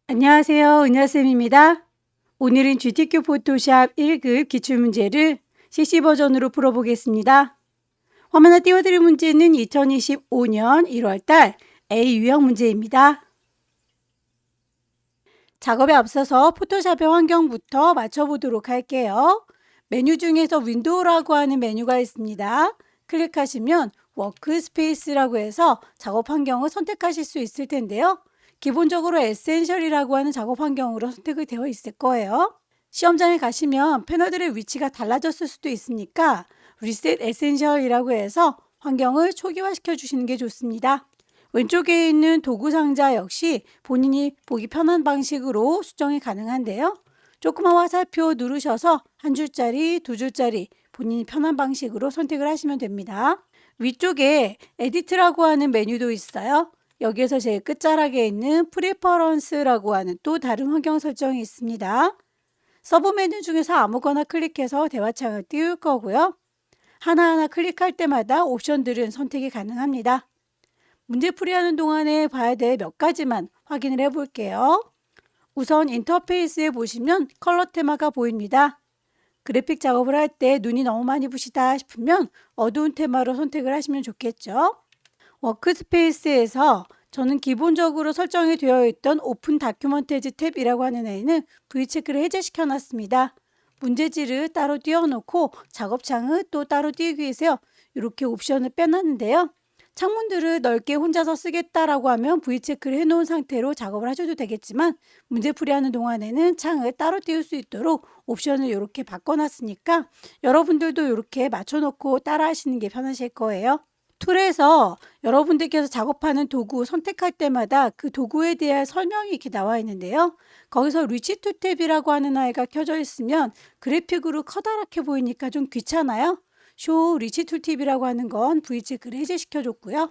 안녕하세요. 은하쌤입니다. 오늘은 GTQ 포토샵 1급 기출문제를 CC 버전으로 풀어보겠습니다. 화면에 띄워드릴 문제는 2025년 1월달 A 유형 문제입니다. 작업에 앞서서 포토샵의 환경부터 맞춰보도록 할게요. 메뉴 중에서 윈도우라고 하는 메뉴가 있습니다. 클릭하시면 워크스페이스라고 해서 작업 환경을 선택하실 수 있을 텐데요. 기본적으로 에센셜이라고 하는 작업 환경으로 선택이 되어 있을 거예요. 시험장에 가시면 패널들의 위치가 달라졌을 수도 있으니까 리셋 에센셜이라고 해서 환경을 초기화시켜 주시는 게 좋습니다. 왼쪽에 있는 도구 상자 역시 본인이 보기 편한 방식으로 수정이 가능한데요. 조그만 화살표 누르셔서 한 줄짜리, 두 줄짜리 본인이 편한 방식으로 선택을 하시면 됩니다. 위쪽에 에디트라고 하는 메뉴도 있어요. 여기에서 제일 끝자락에 있는 프리퍼런스라고 하는 또 다른 환경 설정이 있습니다. 서브 메뉴 중에서 아무거나 클릭해서 대화창을 띄울 거고요. 하나하나 클릭할 때마다 옵션들은 선택이 가능합니다. 문제 풀이하는 동안에 봐야 될 몇 가지만 확인을 해 볼게요. 우선 인터페이스에 보시면 컬러 테마가 보입니다. 그래픽 작업을 할 때 눈이 너무 많이 부시다 싶으면 어두운 테마로 선택을 하시면 좋겠죠. 워크스페이스에서 저는 기본적으로 설정이 되어 있던 오픈 다큐먼테이지 탭이라고 하는 애는 V체크를 해제시켜 놨습니다. 문제지를 따로 띄워놓고 작업창을 또 따로 띄우기 위해서 이렇게 옵션을 빼놨는데요. 창문들을 넓게 혼자서 쓰겠다라고 하면 V체크를 해놓은 상태로 작업을 하셔도 되겠지만 문제 풀이하는 동안에는 창을 따로 띄울 수 있도록 옵션을 이렇게 바꿔놨으니까 여러분들도 이렇게 맞춰놓고 따라 하시는 게 편하실 거예요. 툴에서 여러분들께서 작업하는 도구 선택할 때마다 그 도구에 대한 설명이 이렇게 나와 있는데요. 거기서 리치 툴 탭이라고 하는 아이가 켜져 있으면 그래픽으로 커다랗게 보이니까 좀 귀찮아요. 쇼 리치 툴 팁이라고 하는 건 V체크를 해제시켜 줬고요.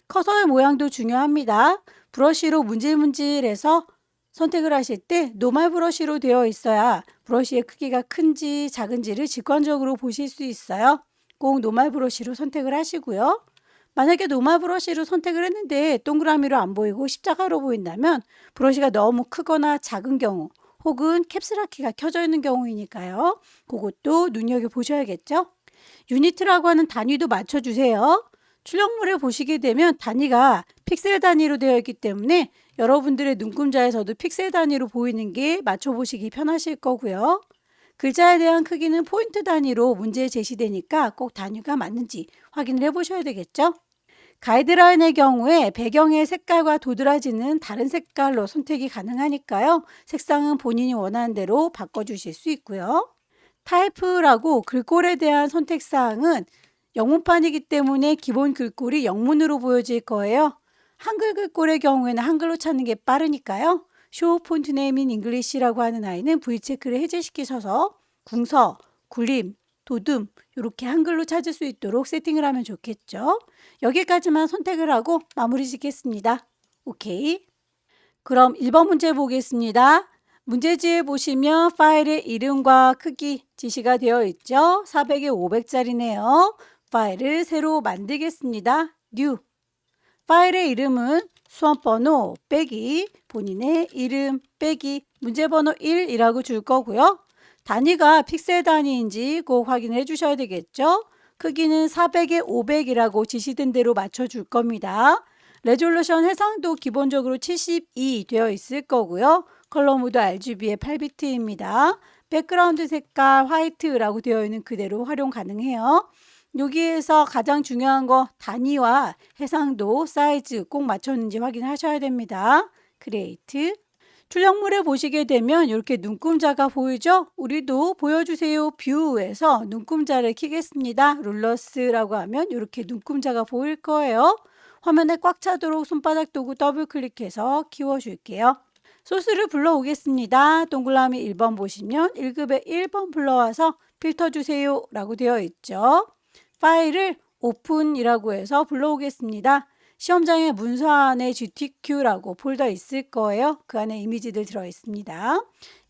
커서의 모양도 중요합니다. 브러쉬로 문질문질해서 선택을 하실 때 노멀 브러쉬로 되어 있어야 브러쉬의 크기가 큰지 작은지를 직관적으로 보실 수 있어요. 꼭 노멀 브러쉬로 선택을 하시고요. 만약에 노멀 브러쉬로 선택을 했는데 동그라미로 안 보이고 십자가로 보인다면 브러쉬가 너무 크거나 작은 경우 혹은 캡슐라키가 켜져 있는 경우이니까요. 그것도 눈여겨보셔야겠죠. 유니트라고 하는 단위도 맞춰주세요. 출력물에 보시게 되면 단위가 픽셀 단위로 되어 있기 때문에 여러분들의 눈금자에서도 픽셀 단위로 보이는 게 맞춰보시기 편하실 거고요. 글자에 대한 크기는 포인트 단위로 문제에 제시되니까 꼭 단위가 맞는지 확인을 해보셔야 되겠죠. 가이드라인의 경우에 배경의 색깔과 도드라지는 다른 색깔로 선택이 가능하니까요. 색상은 본인이 원하는 대로 바꿔주실 수 있고요. 타이프라고 글꼴에 대한 선택사항은 영문판이기 때문에 기본 글꼴이 영문으로 보여질 거예요. 한글 글꼴의 경우에는 한글로 찾는 게 빠르니까요. 쇼 폰트 네임 인 잉글리시라고 하는 아이는 V체크를 해제시키셔서 궁서, 굴림, 도둠 이렇게 한글로 찾을 수 있도록 세팅을 하면 좋겠죠. 여기까지만 선택을 하고 마무리 짓겠습니다. 오케이. 그럼 1번 문제 보겠습니다. 문제지에 보시면 파일의 이름과 크기 지시가 되어 있죠. 400에 500짜리네요. 파일을 새로 만들겠습니다. New. 파일의 이름은 수험번호 빼기 본인의 이름 빼기 문제번호 1이라고 줄 거고요. 단위가 픽셀 단위인지 꼭 확인해 주셔야 되겠죠. 크기는 400에 500이라고 지시된 대로 맞춰 줄 겁니다. 레졸루션 해상도 기본적으로 72 되어 있을 거고요. 컬러 모드 RGB의 8비트입니다. 백그라운드 색깔 화이트라고 되어 있는 그대로 활용 가능해요. 여기에서 가장 중요한 거 단위와 해상도, 사이즈 꼭 맞췄는지 확인하셔야 됩니다. 크리에이트. 출력물에 보시게 되면 이렇게 눈금자가 보이죠? 우리도 보여주세요 뷰에서 눈금자를 켜겠습니다. 룰러스라고 하면 이렇게 눈금자가 보일 거예요. 화면에 꽉 차도록 손바닥 도구 더블 클릭해서 키워줄게요. 소스를 불러오겠습니다. 동그라미 1번 보시면 1급에 1번 불러와서 필터 주세요 라고 되어 있죠. 파일을 오픈이라고 해서 불러오겠습니다. 시험장에 문서 안에 GTQ라고 폴더 있을 거예요. 그 안에 이미지들 들어있습니다.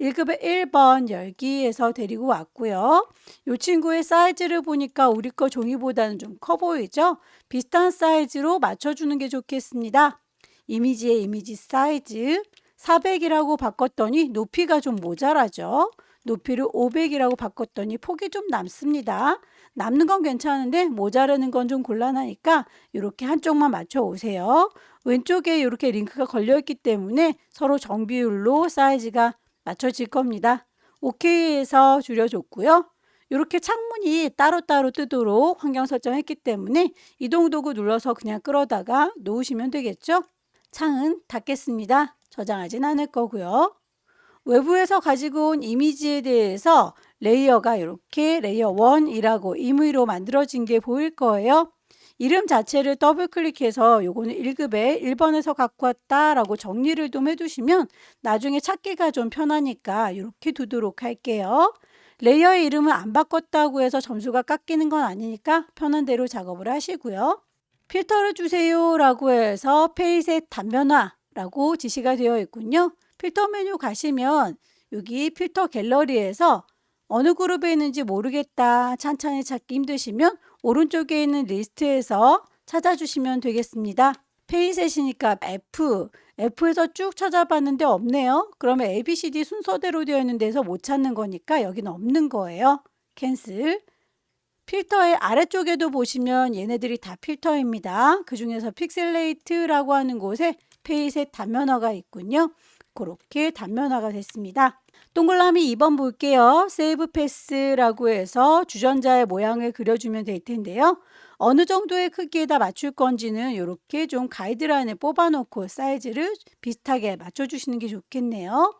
1급의 1번 열기에서 데리고 왔고요. 이 친구의 사이즈를 보니까 우리 거 종이보다는 좀 커 보이죠? 비슷한 사이즈로 맞춰주는 게 좋겠습니다. 이미지의 이미지 사이즈 400이라고 바꿨더니 높이가 좀 모자라죠. 높이를 500이라고 바꿨더니 폭이 좀 남습니다. 남는 건 괜찮은데 모자라는 건 좀 곤란하니까 이렇게 한쪽만 맞춰 오세요. 왼쪽에 이렇게 링크가 걸려 있기 때문에 서로 정비율로 사이즈가 맞춰질 겁니다. OK에서 줄여줬고요. 이렇게 창문이 따로따로 뜨도록 환경 설정했기 때문에 이동도구 눌러서 그냥 끌어다가 놓으시면 되겠죠. 창은 닫겠습니다. 저장하진 않을 거고요. 외부에서 가지고 온 이미지에 대해서 레이어가 이렇게 레이어 1이라고 임의로 만들어진 게 보일 거예요. 이름 자체를 더블 클릭해서 요거는 1급에 1번에서 갖고 왔다라고 정리를 좀 해두시면 나중에 찾기가 좀 편하니까 이렇게 두도록 할게요. 레이어의 이름을 안 바꿨다고 해서 점수가 깎이는 건 아니니까 편한 대로 작업을 하시고요. 필터를 주세요 라고 해서 페이셋 단면화라고 지시가 되어 있군요. 필터 메뉴 가시면 여기 필터 갤러리에서 어느 그룹에 있는지 모르겠다 찬찬히 찾기 힘드시면 오른쪽에 있는 리스트에서 찾아주시면 되겠습니다. 페이셋이니까 F에서 쭉 찾아봤는데 없네요. 그러면 ABCD 순서대로 되어 있는 데서 못 찾는 거니까 여기는 없는 거예요. 캔슬. 필터의 아래쪽에도 보시면 얘네들이 다 필터입니다. 그 중에서 픽셀레이트라고 하는 곳에 페이셋 단면화가 있군요. 그렇게 단면화가 됐습니다. 동그라미 2번 볼게요. 세이브 패스라고 해서 주전자의 모양을 그려주면 될 텐데요. 어느 정도의 크기에다 맞출 건지는 이렇게 좀 가이드라인을 뽑아놓고 사이즈를 비슷하게 맞춰주시는 게 좋겠네요.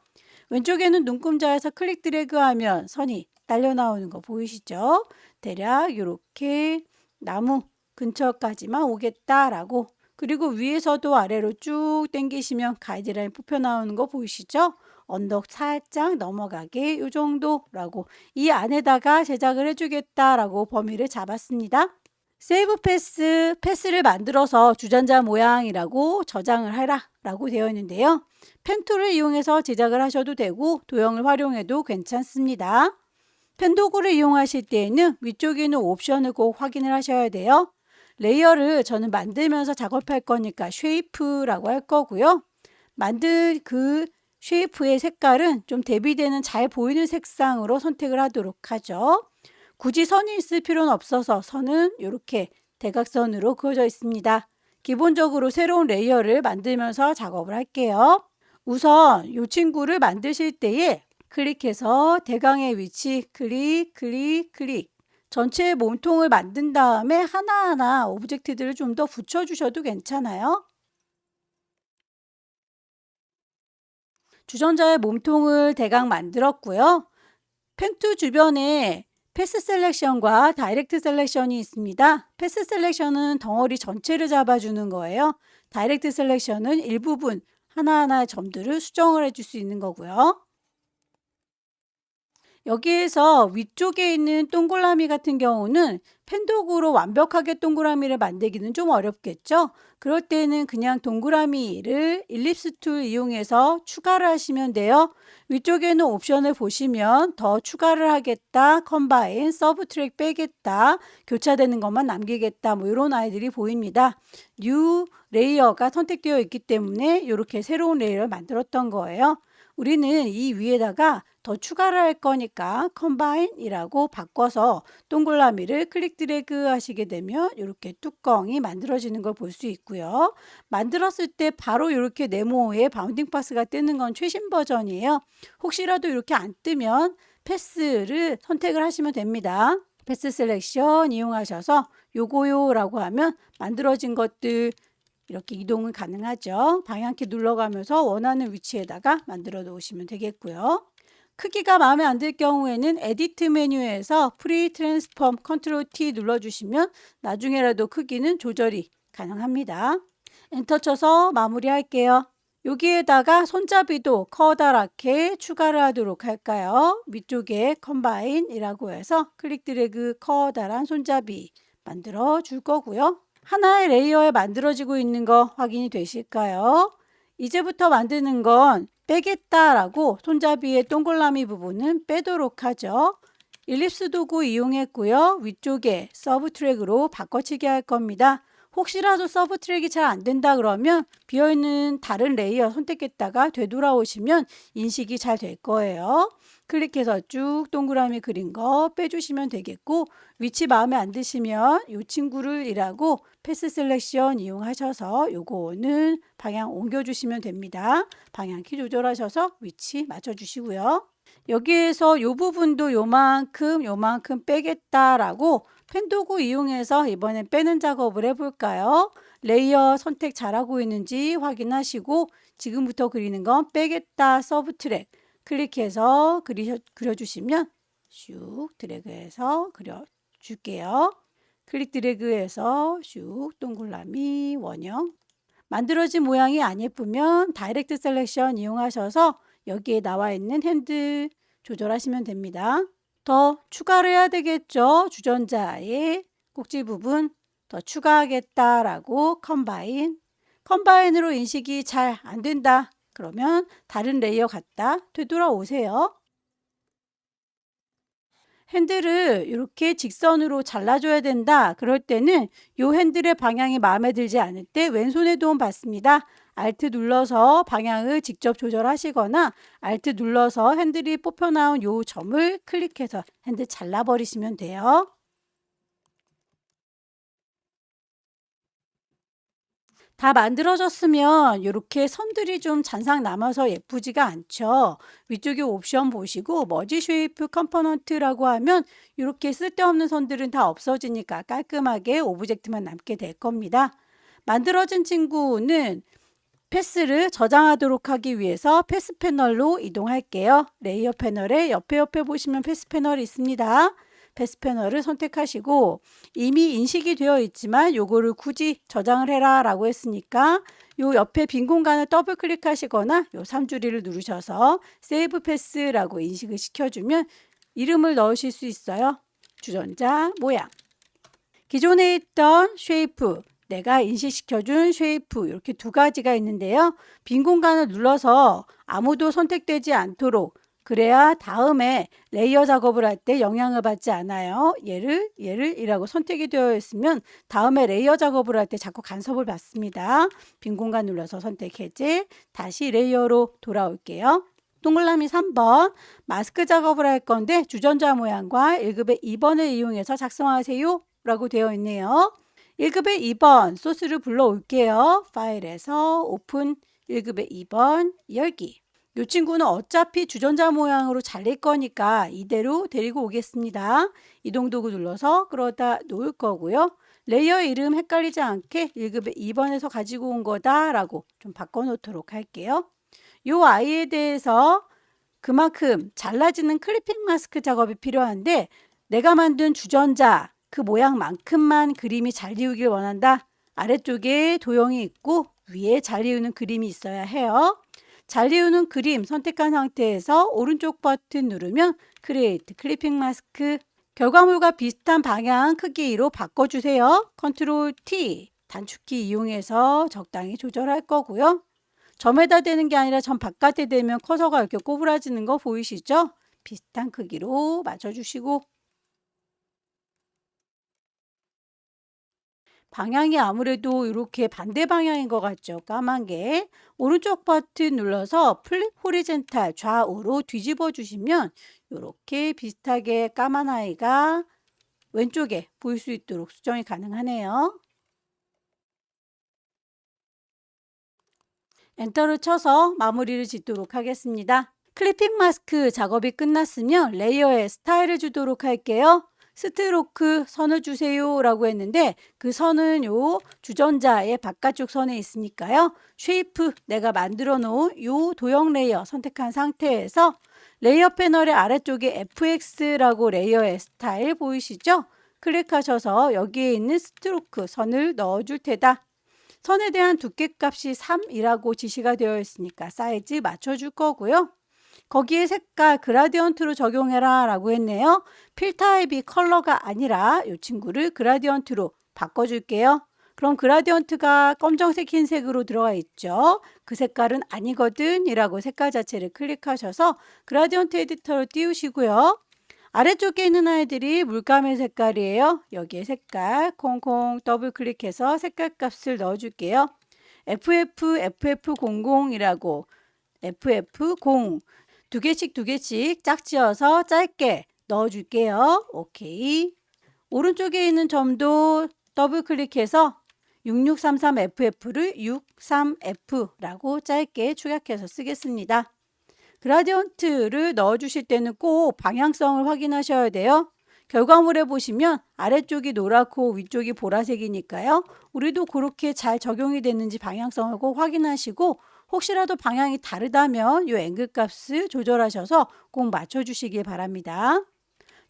왼쪽에는 눈금자에서 클릭 드래그하면 선이 딸려 나오는 거 보이시죠? 대략 이렇게 나무 근처까지만 오겠다라고 그리고 위에서도 아래로 쭉 당기시면 가이드라인 뽑혀 나오는 거 보이시죠? 언덕 살짝 넘어가게 이 정도라고 이 안에다가 제작을 해주겠다라고 범위를 잡았습니다. 세이브 패스를 만들어서 주전자 모양이라고 저장을 하라 라고 되어 있는데요. 펜 툴을 이용해서 제작을 하셔도 되고 도형을 활용해도 괜찮습니다. 펜 도구를 이용하실 때에는 위쪽에 있는 옵션을 꼭 확인을 하셔야 돼요. 레이어를 저는 만들면서 작업할 거니까 쉐이프라고 할 거고요. 만들 그 쉐이프의 색깔은 좀 대비되는 잘 보이는 색상으로 선택을 하도록 하죠. 굳이 선이 있을 필요는 없어서 선은 이렇게 대각선으로 그어져 있습니다. 기본적으로 새로운 레이어를 만들면서 작업을 할게요. 우선 이 친구를 만드실 때에 클릭해서 대강의 위치 클릭 전체 몸통을 만든 다음에 하나하나 오브젝트들을 좀 더 붙여주셔도 괜찮아요. 주전자의 몸통을 대강 만들었고요. 펜툴 주변에 패스 셀렉션과 다이렉트 셀렉션이 있습니다. 패스 셀렉션은 덩어리 전체를 잡아주는 거예요. 다이렉트 셀렉션은 일부분 하나하나의 점들을 수정을 해줄 수 있는 거고요. 여기에서 위쪽에 있는 동그라미 같은 경우는 펜도구로 완벽하게 동그라미를 만들기는 좀 어렵겠죠? 그럴 때는 그냥 동그라미를 일립스 툴 이용해서 추가를 하시면 돼요. 위쪽에 있는 옵션을 보시면 더 추가를 하겠다, 컴바인, 서브트랙 빼겠다, 교차되는 것만 남기겠다 뭐 이런 아이들이 보입니다. 뉴 레이어가 선택되어 있기 때문에 이렇게 새로운 레이어를 만들었던 거예요. 우리는 이 위에다가 더 추가를 할 거니까 컴바인이라고 바꿔서 동그라미를 클릭 드래그 하시게 되면 이렇게 뚜껑이 만들어지는 걸 볼 수 있고요. 만들었을 때 바로 이렇게 네모에 바운딩 파스가 뜨는 건 최신 버전이에요. 혹시라도 이렇게 안 뜨면 패스를 선택을 하시면 됩니다. 패스 셀렉션 이용하셔서 요거요라고 하면 만들어진 것들 이렇게 이동은 가능하죠. 방향키 눌러가면서 원하는 위치에다가 만들어 놓으시면 되겠고요. 크기가 마음에 안 들 경우에는 에디트 메뉴에서 프리 트랜스폼 컨트롤 T 눌러주시면 나중에라도 크기는 조절이 가능합니다. 엔터 쳐서 마무리할게요. 여기에다가 손잡이도 커다랗게 추가를 하도록 할까요? 위쪽에 컴바인이라고 해서 클릭 드래그 커다란 손잡이 만들어 줄 거고요. 하나의 레이어에 만들어지고 있는 거 확인이 되실까요? 이제부터 만드는 건 빼겠다라고 손잡이의 동그라미 부분은 빼도록 하죠. 일립스 도구 이용했고요. 위쪽에 서브 트랙으로 바꿔치기 할 겁니다. 혹시라도 서브 트랙이 잘 안 된다 그러면 비어있는 다른 레이어 선택했다가 되돌아오시면 인식이 잘 될 거예요. 클릭해서 쭉 동그라미 그린 거 빼주시면 되겠고, 위치 마음에 안 드시면 이 친구를 일하고 패스 셀렉션 이용하셔서 요거는 방향 옮겨주시면 됩니다. 방향키 조절하셔서 위치 맞춰주시고요. 여기에서 요 부분도 요만큼 빼겠다라고 펜 도구 이용해서 이번엔 빼는 작업을 해볼까요? 레이어 선택 잘하고 있는지 확인하시고 지금부터 그리는 건 빼겠다 서브 트랙 클릭해서 그려주시면 슉 드래그해서 그려줄게요. 클릭 드래그해서 슉 동그라미 원형. 만들어진 모양이 안 예쁘면 다이렉트 셀렉션 이용하셔서 여기에 나와 있는 핸들 조절하시면 됩니다. 더 추가를 해야 되겠죠. 주전자의 꼭지 부분 더 추가하겠다라고 컴바인으로 인식이 잘 안 된다. 그러면 다른 레이어 갖다 되돌아오세요. 핸들을 이렇게 직선으로 잘라줘야 된다. 그럴 때는 이 핸들의 방향이 마음에 들지 않을 때 왼손의 도움 받습니다. Alt 눌러서 방향을 직접 조절하시거나 Alt 눌러서 핸들이 뽑혀 나온 이 점을 클릭해서 핸들 잘라버리시면 돼요. 다 만들어졌으면 이렇게 선들이 좀 잔상 남아서 예쁘지가 않죠. 위쪽에 옵션 보시고 머지 쉐이프 컴포넌트라고 하면 이렇게 쓸데없는 선들은 다 없어지니까 깔끔하게 오브젝트만 남게 될 겁니다. 만들어진 친구는 패스를 저장하도록 하기 위해서 패스 패널로 이동할게요. 레이어 패널에 옆에 보시면 패스 패널이 있습니다. 패스 패널을 선택하시고 이미 인식이 되어 있지만 요거를 굳이 저장을 해라 라고 했으니까 요 옆에 빈 공간을 더블 클릭하시거나 요 3줄이를 누르셔서 세이브 패스라고 인식을 시켜주면 이름을 넣으실 수 있어요. 주전자 모양. 기존에 있던 쉐이프, 내가 인식시켜준 쉐이프 이렇게 두 가지가 있는데요. 빈 공간을 눌러서 아무도 선택되지 않도록 그래야 다음에 레이어 작업을 할 때 영향을 받지 않아요. 얘를 이라고 선택이 되어 있으면 다음에 레이어 작업을 할 때 자꾸 간섭을 받습니다. 빈 공간 눌러서 선택 해제, 다시 레이어로 돌아올게요. 동그라미 3번 마스크 작업을 할 건데 주전자 모양과 1급의 2번을 이용해서 작성하세요 라고 되어 있네요. 1급의 2번 소스를 불러올게요. 파일에서 오픈 1급의 2번 열기. 이 친구는 어차피 주전자 모양으로 잘릴 거니까 이대로 데리고 오겠습니다. 이동 도구 눌러서 끌어다 놓을 거고요. 레이어 이름 헷갈리지 않게 1급의 2번에서 가지고 온 거다라고 좀 바꿔놓도록 할게요. 이 아이에 대해서 그만큼 잘라지는 클리핑 마스크 작업이 필요한데 내가 만든 주전자 그 모양만큼만 그림이 잘 이우길 원한다. 아래쪽에 도형이 있고 위에 잘 이우는 그림이 있어야 해요. 잘 이우는 그림 선택한 상태에서 오른쪽 버튼 누르면 크리에이트 클리핑 마스크 결과물과 비슷한 방향 크기로 바꿔주세요. 컨트롤 T 단축키 이용해서 적당히 조절할 거고요. 점에다 대는 게 아니라 점 바깥에 대면 커서가 이렇게 꼬부라지는 거 보이시죠? 비슷한 크기로 맞춰주시고 방향이 아무래도 이렇게 반대 방향인 것 같죠? 까만 게. 오른쪽 버튼 눌러서 플립 호리젠탈 좌우로 뒤집어 주시면 이렇게 비슷하게 까만 아이가 왼쪽에 보일 수 있도록 수정이 가능하네요. 엔터를 쳐서 마무리를 짓도록 하겠습니다. 클리핑 마스크 작업이 끝났으면 레이어에 스타일을 주도록 할게요. 스트로크 선을 주세요 라고 했는데 그 선은 요 주전자의 바깥쪽 선에 있으니까요. 쉐이프 내가 만들어 놓은 요 도형 레이어 선택한 상태에서 레이어 패널의 아래쪽에 FX라고 레이어의 스타일 보이시죠? 클릭하셔서 여기에 있는 스트로크 선을 넣어 줄 테다. 선에 대한 두께값이 3이라고 지시가 되어 있으니까 사이즈 맞춰줄 거고요. 거기에 색깔 그라디언트로 적용해라 라고 했네요. 필 타입이 컬러가 아니라 이 친구를 그라디언트로 바꿔줄게요. 그럼 그라디언트가 검정색, 흰색으로 들어가 있죠. 그 색깔은 아니거든 이라고 색깔 자체를 클릭하셔서 그라디언트 에디터로 띄우시고요. 아래쪽에 있는 아이들이 물감의 색깔이에요. 여기에 색깔 콩콩 더블 클릭해서 색깔 값을 넣어줄게요. FF00이라고 FF0 두 개씩 짝지어서 짧게 넣어줄게요. 오케이. 오른쪽에 있는 점도 더블 클릭해서 6633FF를 63F라고 짧게 축약해서 쓰겠습니다. 그라디언트를 넣어주실 때는 꼭 방향성을 확인하셔야 돼요. 결과물에 보시면 아래쪽이 노랗고 위쪽이 보라색이니까요. 우리도 그렇게 잘 적용이 됐는지 방향성을 꼭 확인하시고 혹시라도 방향이 다르다면 이 앵글 값을 조절하셔서 꼭 맞춰주시길 바랍니다.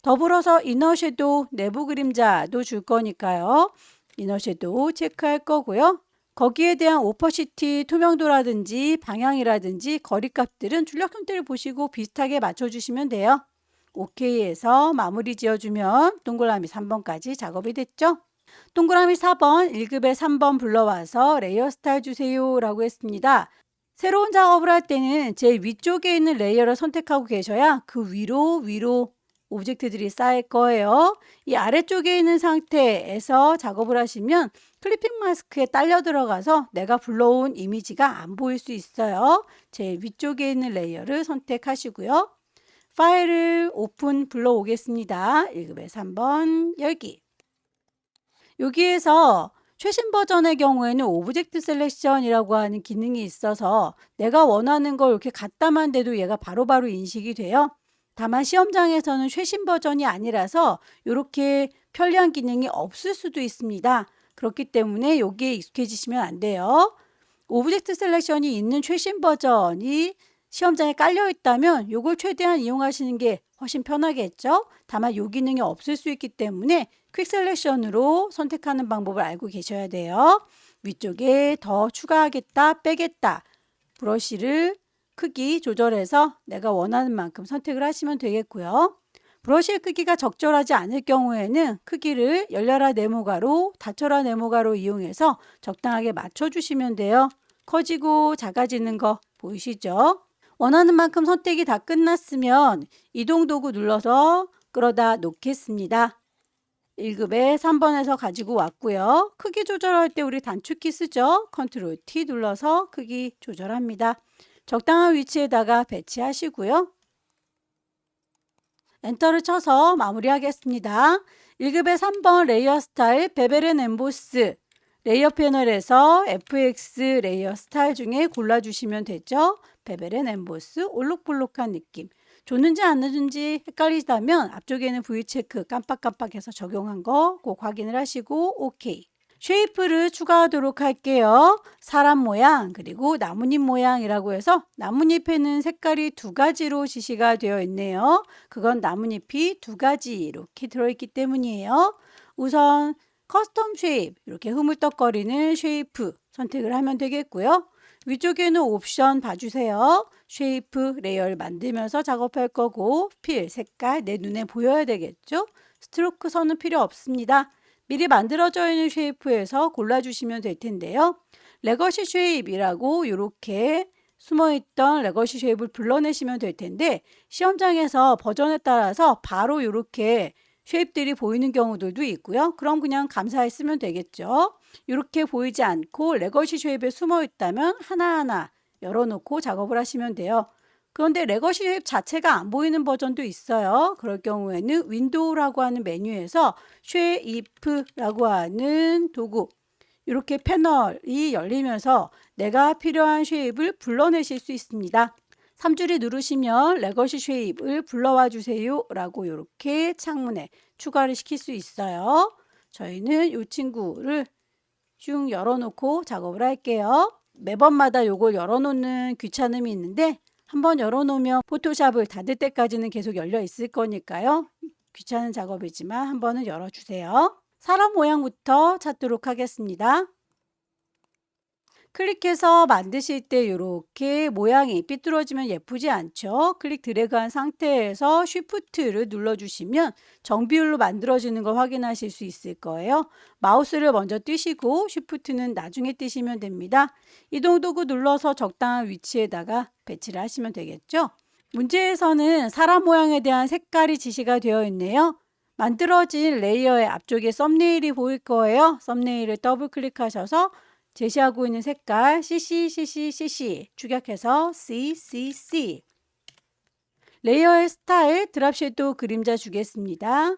더불어서 이너 섀도우 내부 그림자도 줄 거니까요. 이너 섀도우 체크할 거고요. 거기에 대한 오퍼시티, 투명도라든지 방향이라든지 거리값들은 출력 형태를 보시고 비슷하게 맞춰주시면 돼요. 오케이에서 마무리 지어주면 동그라미 3번까지 작업이 됐죠. 동그라미 4번 1급에 3번 불러와서 레이어 스타일 주세요 라고 했습니다. 새로운 작업을 할 때는 제일 위쪽에 있는 레이어를 선택하고 계셔야 그 위로 오브젝트들이 쌓일 거예요. 이 아래쪽에 있는 상태에서 작업을 하시면 클리핑 마스크에 딸려 들어가서 내가 불러온 이미지가 안 보일 수 있어요. 제일 위쪽에 있는 레이어를 선택하시고요. 파일을 오픈 불러오겠습니다. 1급에 3번 열기. 여기에서 최신 버전의 경우에는 오브젝트 셀렉션이라고 하는 기능이 있어서 내가 원하는 걸 이렇게 갖다만 대도 얘가 바로바로 인식이 돼요. 다만 시험장에서는 최신 버전이 아니라서 이렇게 편리한 기능이 없을 수도 있습니다. 그렇기 때문에 여기에 익숙해지시면 안 돼요. 오브젝트 셀렉션이 있는 최신 버전이 시험장에 깔려 있다면 이걸 최대한 이용하시는 게 훨씬 편하겠죠. 다만 이 기능이 없을 수 있기 때문에 퀵 셀렉션으로 선택하는 방법을 알고 계셔야 돼요. 위쪽에 더 추가하겠다, 빼겠다 브러쉬를 크기 조절해서 내가 원하는 만큼 선택을 하시면 되겠고요. 브러쉬의 크기가 적절하지 않을 경우에는 크기를 열려라 네모가로, 닫혀라 네모가로 이용해서 적당하게 맞춰주시면 돼요. 커지고 작아지는 거 보이시죠? 원하는 만큼 선택이 다 끝났으면 이동 도구 눌러서 끌어다 놓겠습니다. 1급에 3번에서 가지고 왔고요. 크기 조절할 때 우리 단축키 쓰죠? 컨트롤 T 눌러서 크기 조절합니다. 적당한 위치에다가 배치하시고요. 엔터를 쳐서 마무리하겠습니다. 1급의 3번 레이어 스타일 베벨 앤 엠보스 레이어 패널에서 FX 레이어 스타일 중에 골라주시면 되죠. 베벨 앤 엠보스 올록볼록한 느낌. 줬는지 안 줬는지 헷갈리시다면 앞쪽에는 V체크 깜빡깜빡해서 적용한 거 꼭 확인을 하시고 오케이. 쉐이프를 추가하도록 할게요. 사람 모양 그리고 나뭇잎 모양이라고 해서 나뭇잎에는 색깔이 두 가지로 지시가 되어 있네요. 그건 나뭇잎이 두 가지 이렇게 들어있기 때문이에요. 우선 커스텀 쉐입 이렇게 흐물떡거리는 쉐이프 선택을 하면 되겠고요. 위쪽에는 옵션 봐주세요. 쉐이프 레이어를 만들면서 작업할 거고 필, 색깔 내 눈에 보여야 되겠죠. 스트로크 선은 필요 없습니다. 미리 만들어져 있는 쉐이프에서 골라주시면 될 텐데요. 레거시 쉐입이라고 이렇게 숨어있던 레거시 쉐입을 불러내시면 될 텐데 시험장에서 버전에 따라서 바로 이렇게 쉐입들이 보이는 경우들도 있고요. 그럼 그냥 감사히 쓰면 되겠죠. 이렇게 보이지 않고 레거시 쉐입에 숨어 있다면 하나하나 열어놓고 작업을 하시면 돼요. 그런데 레거시 쉐입 자체가 안 보이는 버전도 있어요. 그럴 경우에는 윈도우라고 하는 메뉴에서 쉐이프라고 하는 도구 이렇게 패널이 열리면서 내가 필요한 쉐입을 불러내실 수 있습니다. 3줄이 누르시면 레거시 쉐입을 불러와 주세요 라고 이렇게 창문에 추가를 시킬 수 있어요. 저희는 이 친구를 쭉 열어놓고 작업을 할게요. 매번마다 이걸 열어놓는 귀찮음이 있는데 한번 열어놓으면 포토샵을 닫을 때까지는 계속 열려 있을 거니까요. 귀찮은 작업이지만 한 번은 열어주세요. 사람 모양부터 찾도록 하겠습니다. 클릭해서 만드실 때 이렇게 모양이 삐뚤어지면 예쁘지 않죠? 클릭 드래그한 상태에서 쉬프트를 눌러주시면 정비율로 만들어지는 걸 확인하실 수 있을 거예요. 마우스를 먼저 띄시고 쉬프트는 나중에 띄시면 됩니다. 이동 도구 눌러서 적당한 위치에다가 배치를 하시면 되겠죠? 문제에서는 사람 모양에 대한 색깔이 지시가 되어 있네요. 만들어진 레이어의 앞쪽에 썸네일이 보일 거예요. 썸네일을 더블 클릭하셔서 제시하고 있는 색깔 CC 축약해서 CCC. 레이어의 스타일 드랍 섀도우 그림자 주겠습니다.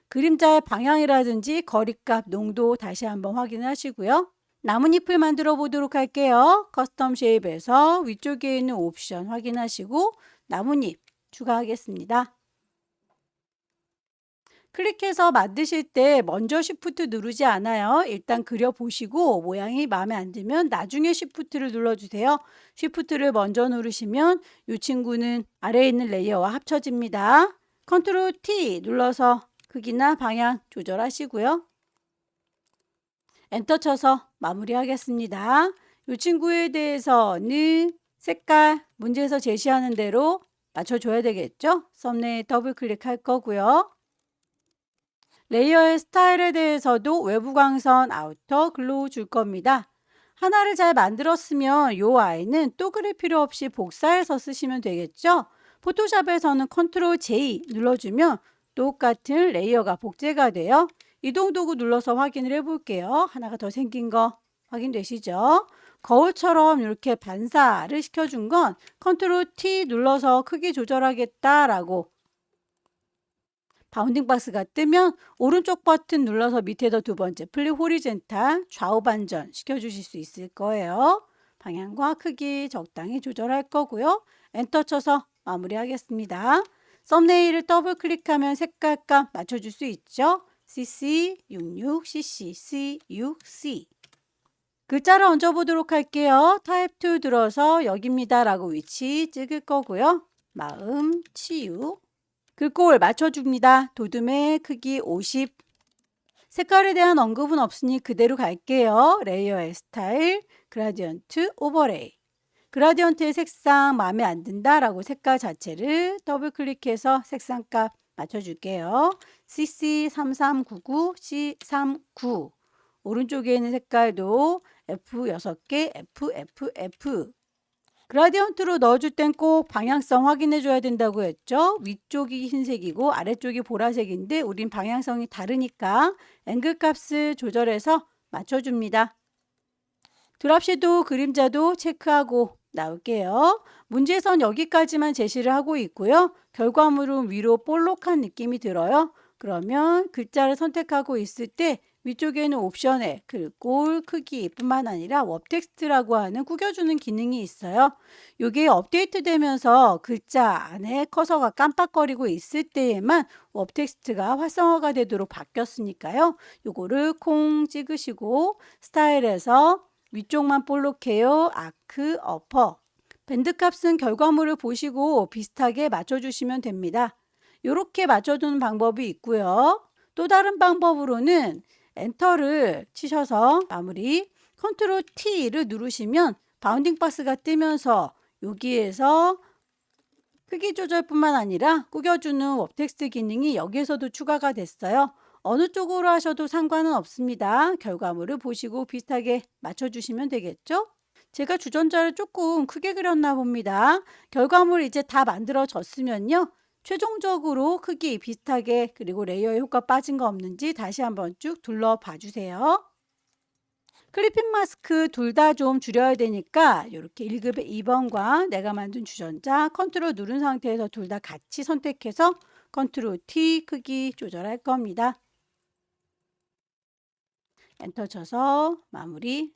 그림자의 방향이라든지 거리값, 농도 다시 한번 확인하시고요. 나뭇잎을 만들어 보도록 할게요. 커스텀 쉐입에서 위쪽에 있는 옵션 확인하시고 나뭇잎 추가하겠습니다. 클릭해서 만드실 때 먼저 쉬프트 누르지 않아요. 일단 그려보시고 모양이 마음에 안 들면 나중에 쉬프트를 눌러주세요. 쉬프트를 먼저 누르시면 이 친구는 아래에 있는 레이어와 합쳐집니다. 컨트롤 T 눌러서 크기나 방향 조절하시고요. 엔터 쳐서 마무리하겠습니다. 이 친구에 대해서는 색깔 문제에서 제시하는 대로 맞춰줘야 되겠죠? 썸네일 더블 클릭할 거고요. 레이어의 스타일에 대해서도 외부 광선, 아우터, 글로우 줄 겁니다. 하나를 잘 만들었으면 이 아이는 또 그릴 필요 없이 복사해서 쓰시면 되겠죠? 포토샵에서는 컨트롤 J 눌러주면 똑같은 레이어가 복제가 돼요. 이동 도구 눌러서 확인을 해볼게요. 하나가 더 생긴 거 확인되시죠? 거울처럼 이렇게 반사를 시켜준 건 컨트롤 T 눌러서 크기 조절하겠다라고 바운딩 박스가 뜨면 오른쪽 버튼 눌러서 밑에다 두 번째 플립 호리젠탈 좌우 반전 시켜주실 수 있을 거예요. 방향과 크기 적당히 조절할 거고요. 엔터 쳐서 마무리하겠습니다. 썸네일을 더블 클릭하면 색깔감 맞춰줄 수 있죠. CC66, CC, C6C. 글자를 얹어보도록 할게요. 타입 2 들어서 여기입니다 라고 위치 찍을 거고요. 마음, 치유. 글꼴 맞춰줍니다. 도둠의 크기 50. 색깔에 대한 언급은 없으니 그대로 갈게요. 레이어의 스타일, 그라디언트, 오버레이. 그라디언트의 색상 마음에 안 든다라고 색깔 자체를 더블 클릭해서 색상값 맞춰줄게요. CC3399, C39. 오른쪽에 있는 색깔도 F 6개, F. 그라디언트로 넣어줄 땐 꼭 방향성 확인해 줘야 된다고 했죠. 위쪽이 흰색이고 아래쪽이 보라색인데 우린 방향성이 다르니까 앵글 값을 조절해서 맞춰줍니다. 드랍 섀도우 그림자도 체크하고 나올게요. 문제선 여기까지만 제시를 하고 있고요. 결과물은 위로 볼록한 느낌이 들어요. 그러면 글자를 선택하고 있을 때 위쪽에 있는 옵션에 글꼴 크기뿐만 아니라 웹텍스트라고 하는 구겨주는 기능이 있어요. 이게 업데이트 되면서 글자 안에 커서가 깜빡거리고 있을 때에만 웹텍스트가 활성화가 되도록 바뀌었으니까요. 요거를 콩 찍으시고 스타일에서 위쪽만 볼록해요. 아크, 어퍼. 밴드 값은 결과물을 보시고 비슷하게 맞춰주시면 됩니다. 이렇게 맞춰두는 방법이 있고요. 또 다른 방법으로는 엔터를 치셔서 마무리 컨트롤 T를 누르시면 바운딩 박스가 뜨면서 여기에서 크기 조절뿐만 아니라 꾸겨주는 웹텍스트 기능이 여기에서도 추가가 됐어요. 어느 쪽으로 하셔도 상관은 없습니다. 결과물을 보시고 비슷하게 맞춰주시면 되겠죠? 제가 주전자를 조금 크게 그렸나 봅니다. 결과물 이제 다 만들어졌으면요. 최종적으로 크기 비슷하게 그리고 레이어의 효과 빠진 거 없는지 다시 한번 쭉 둘러봐 주세요. 클리핑 마스크 둘 다 좀 줄여야 되니까 이렇게 1급의 2번과 내가 만든 주전자 컨트롤 누른 상태에서 둘 다 같이 선택해서 컨트롤 T 크기 조절할 겁니다. 엔터 쳐서 마무리.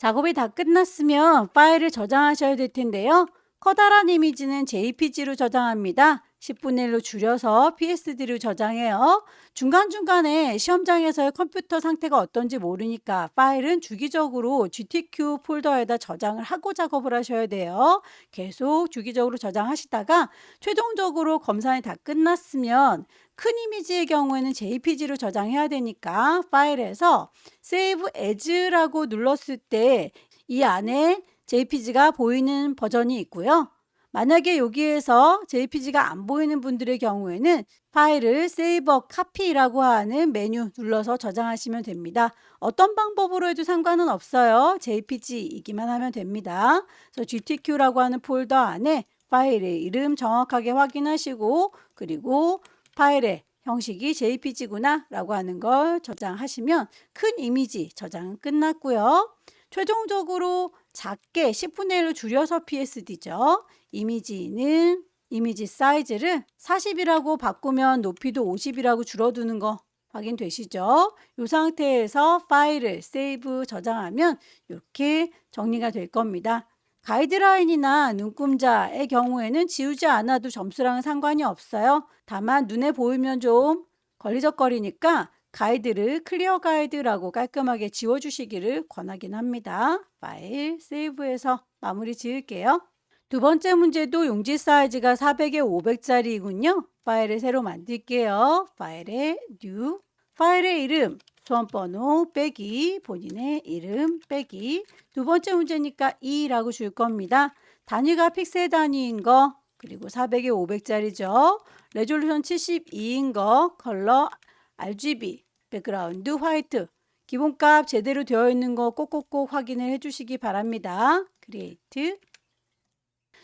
작업이 다 끝났으면 파일을 저장하셔야 될 텐데요. 커다란 이미지는 JPG로 저장합니다. 10분의 1로 줄여서 PSD로 저장해요. 중간중간에 시험장에서의 컴퓨터 상태가 어떤지 모르니까 파일은 주기적으로 GTQ 폴더에다 저장을 하고 작업을 하셔야 돼요. 계속 주기적으로 저장하시다가 최종적으로 검사가 다 끝났으면 큰 이미지의 경우에는 JPG로 저장해야 되니까 파일에서 Save As라고 눌렀을 때 이 안에 JPG가 보이는 버전이 있고요. 만약에 여기에서 JPG가 안 보이는 분들의 경우에는 파일을 Save a Copy라고 하는 메뉴 눌러서 저장하시면 됩니다. 어떤 방법으로 해도 상관은 없어요. JPG이기만 하면 됩니다. 그래서 GTQ라고 하는 폴더 안에 파일의 이름 정확하게 확인하시고 그리고 파일의 형식이 JPG구나 라고 하는 걸 저장하시면 큰 이미지 저장은 끝났고요. 최종적으로 작게 10분의 1로 줄여서 PSD죠. 이미지는 이미지 사이즈를 40이라고 바꾸면 높이도 50이라고 줄어드는 거 확인되시죠? 이 상태에서 파일을 세이브 저장하면 이렇게 정리가 될 겁니다. 가이드라인이나 눈금자의 경우에는 지우지 않아도 점수랑은 상관이 없어요. 다만 눈에 보이면 좀 걸리적거리니까 가이드를 클리어 가이드라고 깔끔하게 지워주시기를 권하긴 합니다. 파일 세이브해서 마무리 지을게요. 두 번째 문제도 용지 사이즈가 400에 500짜리이군요. 파일을 새로 만들게요. 파일에 new, 파일의 이름, 수험번호 빼기, 본인의 이름 빼기. 두 번째 문제니까 2라고 줄 겁니다. 단위가 픽셀 단위인 거, 그리고 400에 500짜리죠. 레졸루션 72인 거, 컬러 RGB, 백그라운드 화이트, 기본값 제대로 되어 있는 거 꼭꼭꼭 확인을 해주시기 바랍니다. 크리에이트.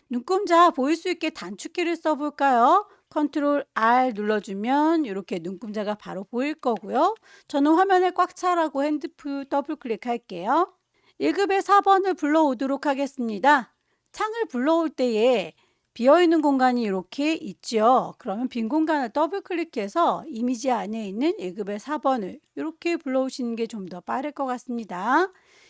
눈금자 보일 수 있게 단축키를 써볼까요? 컨트롤 R 눌러주면 이렇게 눈금자가 바로 보일 거고요. 저는 화면에 꽉 차라고 핸드폰 더블 클릭할게요. 1급의 4번을 불러오도록 하겠습니다. 창을 불러올 때에 비어있는 공간이 이렇게 있죠. 그러면 빈 공간을 더블 클릭해서 이미지 안에 있는 1급의 4번을 이렇게 불러오시는 게 좀 더 빠를 것 같습니다.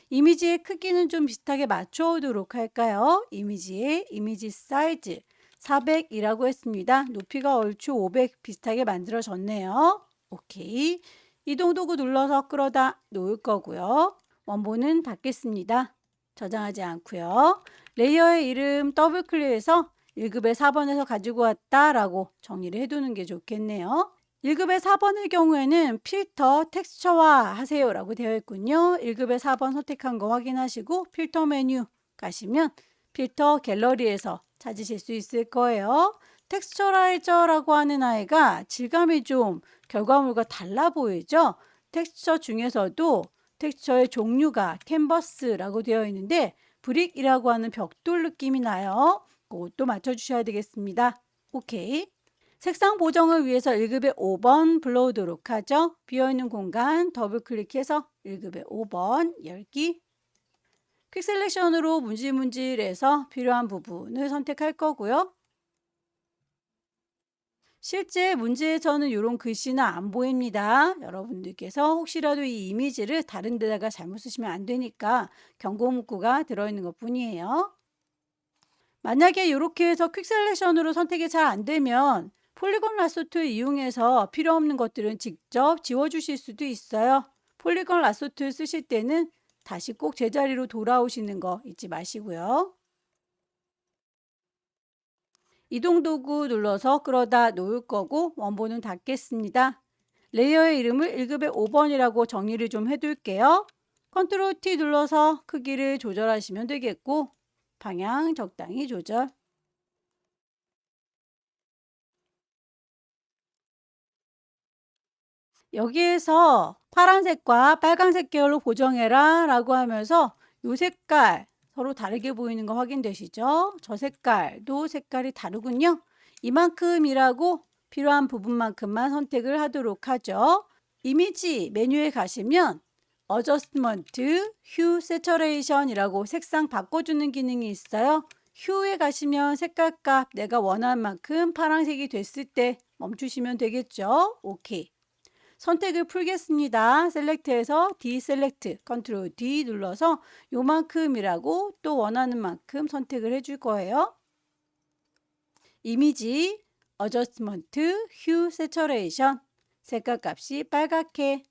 이미지의 크기는 좀 비슷하게 맞춰오도록 할까요? 이미지의 이미지 사이즈 400이라고 했습니다. 높이가 얼추 500 비슷하게 만들어졌네요. 오케이. 이동 도구 눌러서 끌어다 놓을 거고요. 원본은 닫겠습니다. 저장하지 않고요. 레이어의 이름 더블 클릭해서 1급의 4번에서 가지고 왔다라고 정리를 해두는 게 좋겠네요. 1급의 4번의 경우에는 필터 텍스처화 하세요 라고 되어 있군요. 1급의 4번 선택한 거 확인하시고 필터 메뉴 가시면 필터 갤러리에서 찾으실 수 있을 거예요. 텍스처라이저라고 하는 아이가 질감이 좀 결과물과 달라 보이죠? 텍스처 중에서도 텍스처의 종류가 캔버스라고 되어 있는데 브릭이라고 하는 벽돌 느낌이 나요. 그것도 맞춰주셔야 되겠습니다. 오케이. 색상 보정을 위해서 1급의 5번 불러오도록 하죠. 비어있는 공간 더블 클릭해서 1급의 5번 열기. 퀵 셀렉션으로 문질문질해서 필요한 부분을 선택할 거고요. 실제 문제에서는 이런 글씨는 안 보입니다. 여러분들께서 혹시라도 이 이미지를 다른 데다가 잘못 쓰시면 안 되니까 경고 문구가 들어있는 것 뿐이에요. 만약에 이렇게 해서 퀵 셀렉션으로 선택이 잘 안 되면 폴리곤 라소트 이용해서 필요 없는 것들은 직접 지워주실 수도 있어요. 폴리곤 라소트 쓰실 때는 다시 꼭 제자리로 돌아오시는 거 잊지 마시고요. 이동 도구 눌러서 끌어다 놓을 거고 원본은 닫겠습니다. 레이어의 이름을 1급의 5번이라고 정리를 좀 해둘게요. 컨트롤 T 눌러서 크기를 조절하시면 되겠고 방향 적당히 조절. 여기에서 파란색과 빨간색 계열로 보정해라 라고 하면서 이 색깔 서로 다르게 보이는 거 확인되시죠? 저 색깔도 색깔이 다르군요. 이만큼이라고 필요한 부분만큼만 선택을 하도록 하죠. 이미지 메뉴에 가시면 Adjustment, Hue Saturation 이라고 색상 바꿔주는 기능이 있어요. Hue에 가시면 색깔값 내가 원하는 만큼 파란색이 됐을 때 멈추시면 되겠죠. 오케이. 선택을 풀겠습니다. 셀렉트에서 디셀렉트, 컨트롤 D 눌러서 요만큼이라고 또 원하는 만큼 선택을 해줄 거예요. 이미지 어저스먼트, 휴, 세처레이션. 색깔 값이 빨갛게.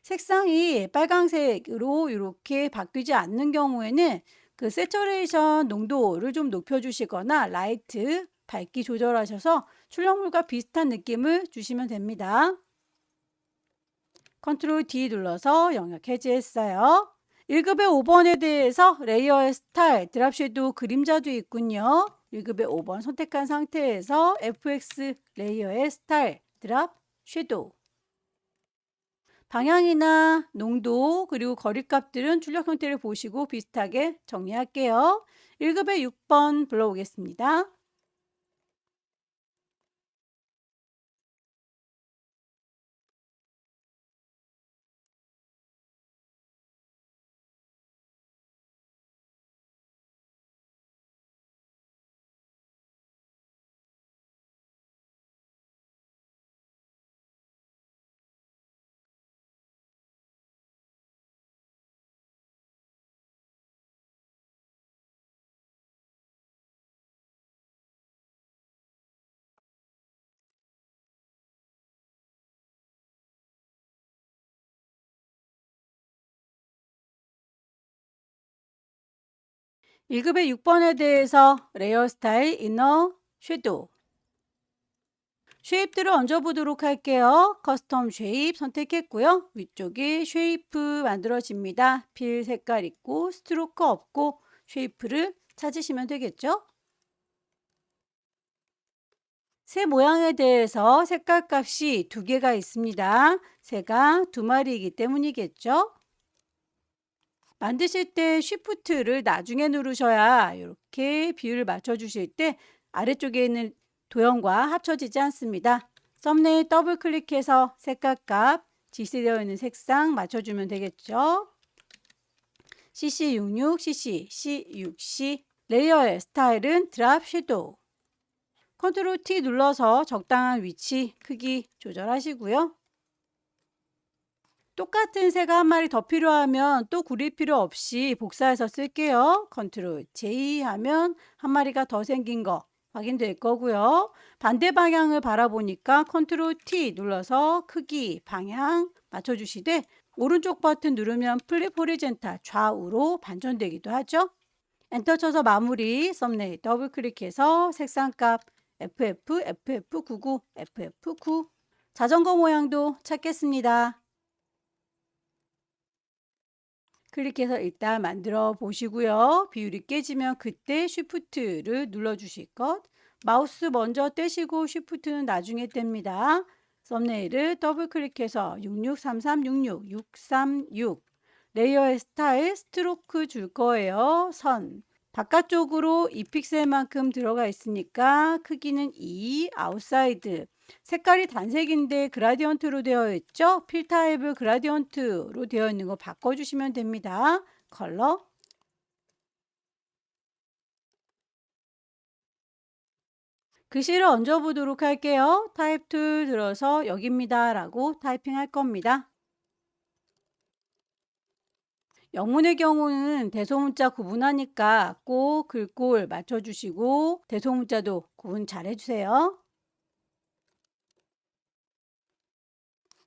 색상이 빨강색으로 이렇게 바뀌지 않는 경우에는 그 세처레이션 농도를 좀 높여주시거나 라이트, 밝기 조절하셔서 출력물과 비슷한 느낌을 주시면 됩니다. 컨트롤 D 눌러서 영역 해제했어요. 1급의 5번에 대해서 레이어의 스타일, 드랍 섀도우 그림자도 있군요. 1급의 5번 선택한 상태에서 FX 레이어의 스타일, 드랍 섀도우. 방향이나 농도 그리고 거리값들은 출력 형태를 보시고 비슷하게 정리할게요. 1급의 6번 불러오겠습니다. 일급의 6번에 대해서 레이어 스타일 이너 섀도우. 쉐입들을 얹어보도록 할게요. 커스텀 쉐입 선택했고요. 위쪽에 쉐이프 만들어집니다. 필 색깔 있고 스트로크 없고 쉐이프를 찾으시면 되겠죠. 새 모양에 대해서 색깔 값이 두 개가 있습니다. 새가 두 마리이기 때문이겠죠. 만드실 때 쉬프트를 나중에 누르셔야 이렇게 비율을 맞춰주실 때 아래쪽에 있는 도형과 합쳐지지 않습니다. 썸네일 더블 클릭해서 색깔 값, 지시되어 있는 색상 맞춰주면 되겠죠. CC66, CC, C6C. 레이어의 스타일은 드랍 섀도우. 컨트롤 T 눌러서 적당한 위치, 크기 조절하시고요. 똑같은 새가 한 마리 더 필요하면 또 구릴 필요 없이 복사해서 쓸게요. 컨트롤 J 하면 한 마리가 더 생긴 거 확인될 거고요. 반대 방향을 바라보니까 컨트롤 T 눌러서 크기, 방향 맞춰주시되 오른쪽 버튼 누르면 플립 호리젠탈 좌우로 반전되기도 하죠. 엔터 쳐서 마무리, 썸네일 더블 클릭해서 색상값 FF, FF99, FF9 자전거 모양도 찾겠습니다. 클릭해서 일단 만들어 보시고요. 비율이 깨지면 그때 쉬프트를 눌러 주실 것. 마우스 먼저 떼시고 쉬프트는 나중에 뗍니다. 썸네일을 더블 클릭해서 663366 636 레이어의 스타일 스트로크 줄 거예요. 선 바깥쪽으로 2픽셀만큼 들어가 있으니까 크기는 2 아웃사이드 색깔이 단색인데 그라디언트로 되어 있죠? 필 타입을 그라디언트로 되어 있는 거 바꿔주시면 됩니다. 컬러. 글씨를 얹어보도록 할게요. 타입 툴 들어서 여기입니다 라고 타이핑할 겁니다. 영문의 경우는 대소문자 구분하니까 꼭 글꼴 맞춰주시고 대소문자도 구분 잘 해주세요.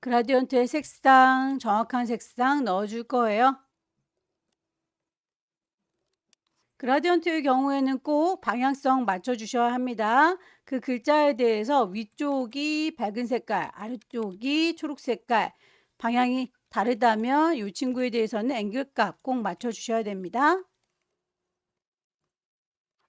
그라디언트의 색상, 정확한 색상 넣어줄 거예요. 그라디언트의 경우에는 꼭 방향성 맞춰주셔야 합니다. 그 글자에 대해서 위쪽이 밝은 색깔, 아래쪽이 초록 색깔, 방향이 다르다면 이 친구에 대해서는 앵글값 꼭 맞춰주셔야 됩니다.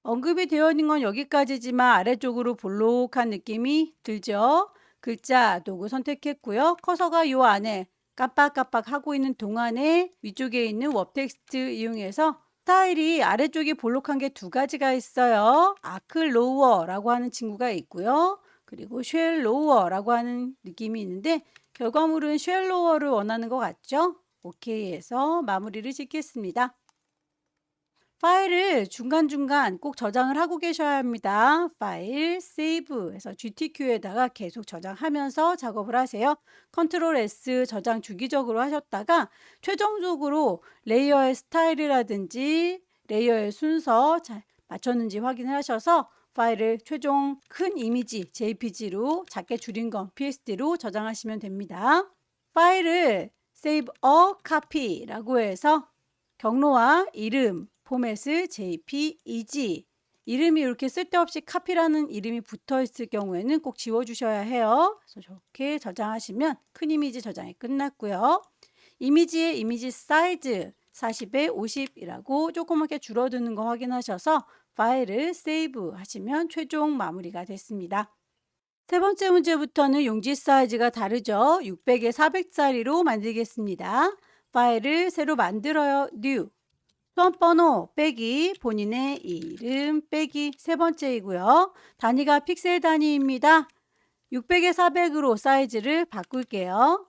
언급이 되어 있는 건 여기까지지만 아래쪽으로 볼록한 느낌이 들죠. 글자 도구 선택했고요. 커서가 이 안에 깜빡깜빡 하고 있는 동안에 위쪽에 있는 웹 텍스트 이용해서 스타일이 아래쪽이 볼록한 게 두 가지가 있어요. 아클로워라고 하는 친구가 있고요. 그리고 쉘로워라고 하는 느낌이 있는데 결과물은 쉘로워를 원하는 것 같죠? 오케이 해서 마무리를 짓겠습니다. 파일을 중간중간 꼭 저장을 하고 계셔야 합니다. 파일, 세이브 해서 GTQ에다가 계속 저장하면서 작업을 하세요. 컨트롤 S 저장 주기적으로 하셨다가 최종적으로 레이어의 스타일이라든지 레이어의 순서 잘 맞췄는지 확인을 하셔서 파일을 최종 큰 이미지 JPG로 작게 줄인 건 PSD로 저장하시면 됩니다. 파일을 Save a Copy라고 해서 경로와 이름, 포맷을 JPEG, 이름이 이렇게 쓸데없이 카피라는 이름이 붙어 있을 경우에는 꼭 지워주셔야 해요. 그래서 저렇게 저장하시면 큰 이미지 저장이 끝났고요. 이미지의 이미지 사이즈 40에 50이라고 조그맣게 줄어드는 거 확인하셔서 파일을 세이브 하시면 최종 마무리가 됐습니다. 세 번째 문제부터는 용지 사이즈가 다르죠. 600에 400짜리로 만들겠습니다. 파일을 새로 만들어요. New. 수험번호 빼기 본인의 이름 빼기 세 번째이고요. 단위가 픽셀 단위입니다. 600에 400으로 사이즈를 바꿀게요.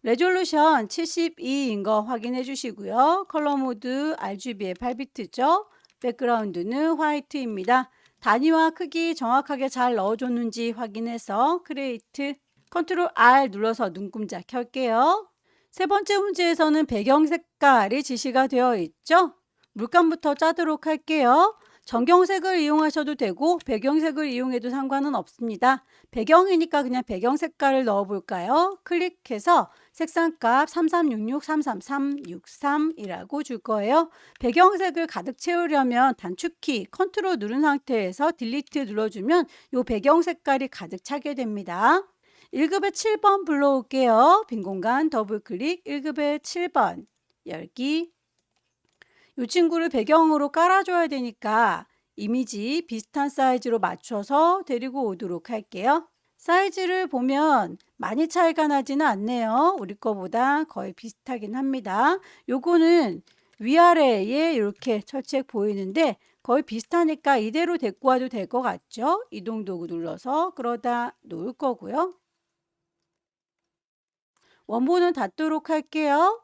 레졸루션 72인 거 확인해 주시고요. 컬러 모드 RGB의 8비트죠. 백그라운드는 화이트입니다. 단위와 크기 정확하게 잘 넣어줬는지 확인해서 크리에이트 컨트롤 R 눌러서 눈금자 켤게요. 세 번째 문제에서는 배경 색깔이 지시가 되어 있죠. 물감부터 짜도록 할게요. 정경색을 이용하셔도 되고 배경색을 이용해도 상관은 없습니다. 배경이니까 그냥 배경 색깔을 넣어 볼까요? 클릭해서 색상값 3366-33363이라고 줄 거예요. 배경색을 가득 채우려면 단축키 컨트롤 누른 상태에서 딜리트 눌러주면 이 배경 색깔이 가득 차게 됩니다. 1급에 7번 불러올게요. 빈 공간 더블 클릭 1급에 7번 열기. 이 친구를 배경으로 깔아줘야 되니까 이미지 비슷한 사이즈로 맞춰서 데리고 오도록 할게요. 사이즈를 보면 많이 차이가 나지는 않네요. 우리 거보다 거의 비슷하긴 합니다. 요거는 위아래에 이렇게 철책 보이는데 거의 비슷하니까 이대로 데리고 와도 될 것 같죠? 이동 도구 눌러서 그러다 놓을 거고요. 원본은 닫도록 할게요.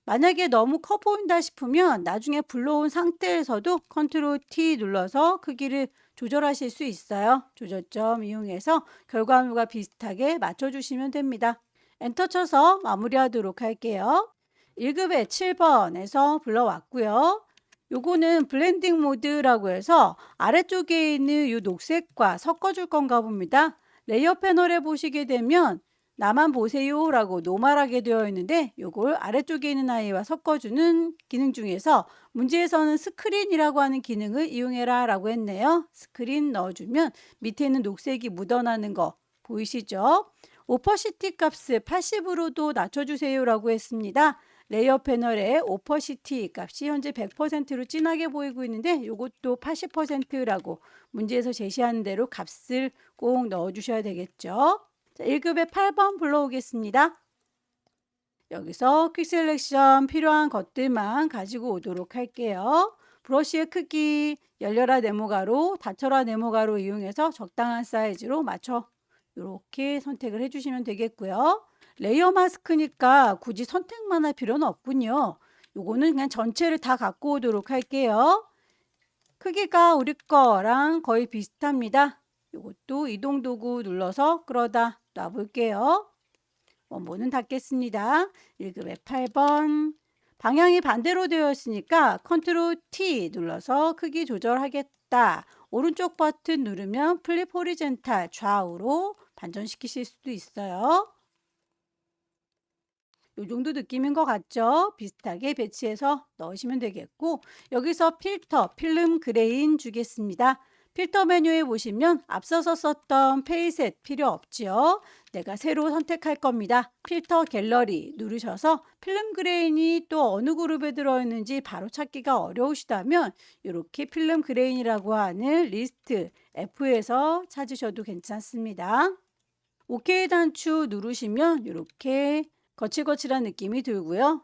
만약에 너무 커 보인다 싶으면 나중에 불러온 상태에서도 컨트롤 T 눌러서 크기를 조절하실 수 있어요. 조절점 이용해서 결과물과 비슷하게 맞춰주시면 됩니다. 엔터 쳐서 마무리하도록 할게요. 1급에 7번에서 불러왔고요. 요거는 블렌딩 모드라고 해서 아래쪽에 있는 이 녹색과 섞어줄 건가 봅니다. 레이어 패널에 보시게 되면 나만 보세요 라고 노멀하게 되어 있는데 요걸 아래쪽에 있는 아이와 섞어주는 기능 중에서 문제에서는 스크린이라고 하는 기능을 이용해라 라고 했네요. 스크린 넣어주면 밑에 있는 녹색이 묻어나는 거 보이시죠? 오퍼시티 값을 80으로도 낮춰주세요 라고 했습니다. 레이어 패널에 오퍼시티 값이 현재 100%로 진하게 보이고 있는데 이것도 80%라고 문제에서 제시하는 대로 값을 꼭 넣어주셔야 되겠죠. 자, 1급에 8번 불러오겠습니다. 여기서 퀵 셀렉션 필요한 것들만 가지고 오도록 할게요. 브러쉬의 크기, 열려라 네모가로, 닫혀라 네모가로 이용해서 적당한 사이즈로 맞춰 이렇게 선택을 해주시면 되겠고요. 레이어 마스크니까 굳이 선택만 할 필요는 없군요. 요거는 그냥 전체를 다 갖고 오도록 할게요. 크기가 우리 거랑 거의 비슷합니다. 요것도 이동 도구 눌러서 끌어다 놔볼게요. 원본은 닫겠습니다. 1급에 8번. 방향이 반대로 되어 있으니까 컨트롤 T 눌러서 크기 조절하겠다. 오른쪽 버튼 누르면 플립 호리젠탈 좌우로 반전시키실 수도 있어요. 이 정도 느낌인 것 같죠? 비슷하게 배치해서 넣으시면 되겠고 여기서 필터, 필름 그레인 주겠습니다. 필터 메뉴에 보시면 앞서서 썼던 페이셋 필요 없지요. 내가 새로 선택할 겁니다. 필터 갤러리 누르셔서 필름 그레인이 또 어느 그룹에 들어있는지 바로 찾기가 어려우시다면 이렇게 필름 그레인이라고 하는 리스트 F에서 찾으셔도 괜찮습니다. OK 단추 누르시면 이렇게 거칠거칠한 느낌이 들고요.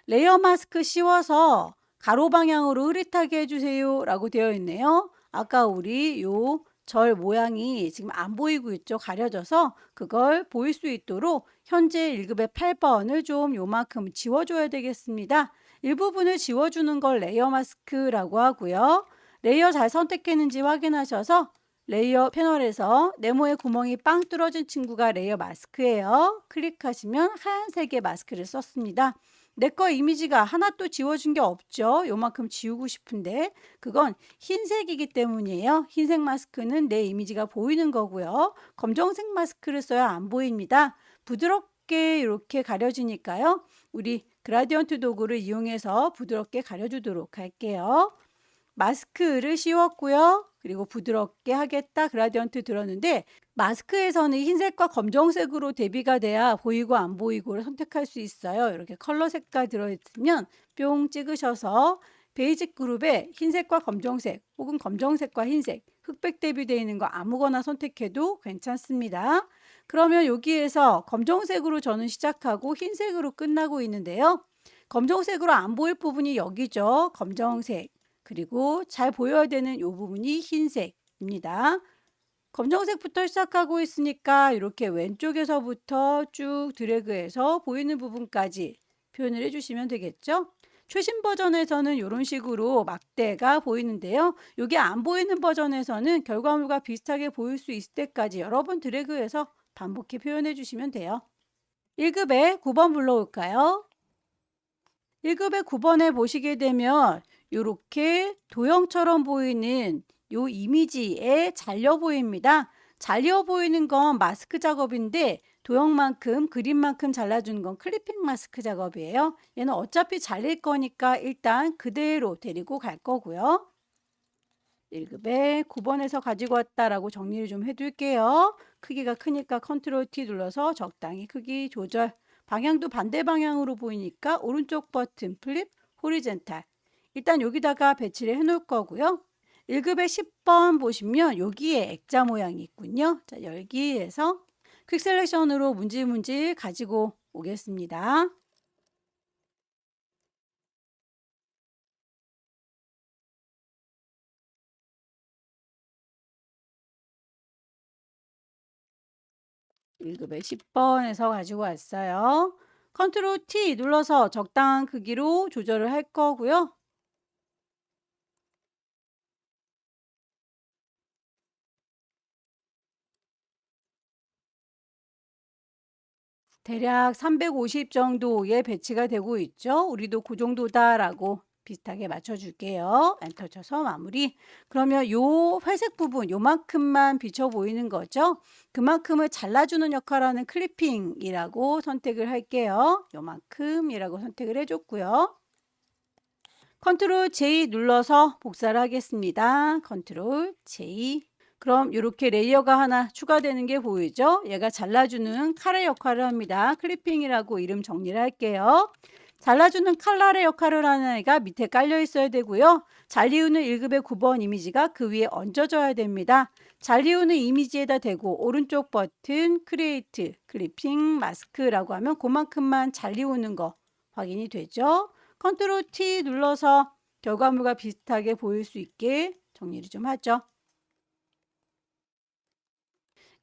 레이어 마스크 씌워서 가로 방향으로 흐릿하게 해주세요 라고 되어 있네요. 아까 우리 요 절 모양이 지금 안 보이고 있죠. 가려져서 그걸 보일 수 있도록 현재 1급의 8번을 좀 요만큼 지워줘야 되겠습니다. 일부분을 지워주는 걸 레이어 마스크라고 하고요. 레이어 잘 선택했는지 확인하셔서 레이어 패널에서 네모의 구멍이 빵 뚫어진 친구가 레이어 마스크예요. 클릭하시면 하얀색의 마스크를 썼습니다. 내 거 이미지가 하나 또 지워진 게 없죠. 요만큼 지우고 싶은데 그건 흰색이기 때문이에요. 흰색 마스크는 내 이미지가 보이는 거고요. 검정색 마스크를 써야 안 보입니다. 부드럽게 이렇게 가려지니까요. 우리 그라디언트 도구를 이용해서 부드럽게 가려주도록 할게요. 마스크를 씌웠고요. 그리고 부드럽게 하겠다 그라디언트 들었는데 마스크에서는 흰색과 검정색으로 대비가 돼야 보이고 안 보이고를 선택할 수 있어요. 이렇게 컬러 색깔 들어있으면 뿅 찍으셔서 베이직 그룹에 흰색과 검정색 혹은 검정색과 흰색 흑백 대비되어 있는 거 아무거나 선택해도 괜찮습니다. 그러면 여기에서 검정색으로 저는 시작하고 흰색으로 끝나고 있는데요. 검정색으로 안 보일 부분이 여기죠. 검정색. 그리고 잘 보여야 되는 이 부분이 흰색입니다. 검정색부터 시작하고 있으니까 이렇게 왼쪽에서부터 쭉 드래그해서 보이는 부분까지 표현을 해주시면 되겠죠. 최신 버전에서는 이런 식으로 막대가 보이는데요. 이게 안 보이는 버전에서는 결과물과 비슷하게 보일 수 있을 때까지 여러 번 드래그해서 반복해 표현해 주시면 돼요. 1급에 9번 불러올까요? 1급의 9번에 보시게 되면 이렇게 도형처럼 보이는 요 이미지에 잘려 보입니다. 잘려 보이는 건 마스크 작업인데 도형만큼 그림만큼 잘라주는 건 클리핑 마스크 작업이에요. 얘는 어차피 잘릴 거니까 일단 그대로 데리고 갈 거고요. 1급에 9번에서 가지고 왔다라고 정리를 좀 해둘게요. 크기가 크니까 컨트롤 T 눌러서 적당히 크기 조절. 방향도 반대 방향으로 보이니까 오른쪽 버튼 플립 호리젠탈. 일단 여기다가 배치를 해 놓을 거고요. 1급의 10번 보시면 여기에 액자 모양이 있군요. 자, 열기에서 퀵 셀렉션으로 문질문질 가지고 오겠습니다. 일급의 10번에서 가지고 왔어요. 컨트롤 T 눌러서 적당한 크기로 조절을 할 거고요. 대략 350 정도에 배치가 되고 있죠. 우리도 그 정도다라고 비슷하게 맞춰줄게요. 엔터 쳐서 마무리. 그러면 요 회색 부분 요만큼만 비쳐 보이는 거죠. 그만큼을 잘라주는 역할하는 클리핑이라고 선택을 할게요. 요만큼이라고 선택을 해줬고요. 컨트롤 J 눌러서 복사를 하겠습니다. 컨트롤 J. 그럼 이렇게 레이어가 하나 추가되는 게 보이죠? 얘가 잘라주는 칼의 역할을 합니다. 클리핑이라고 이름 정리를 할게요. 잘라주는 칼날의 역할을 하는 애가 밑에 깔려 있어야 되고요. 잘리우는 1급의 9번 이미지가 그 위에 얹어져야 됩니다. 잘리우는 이미지에다 대고 오른쪽 버튼 크리에이트 클리핑 마스크라고 하면 그만큼만 잘리우는 거 확인이 되죠. 컨트롤 T 눌러서 결과물과 비슷하게 보일 수 있게 정리를 좀 하죠.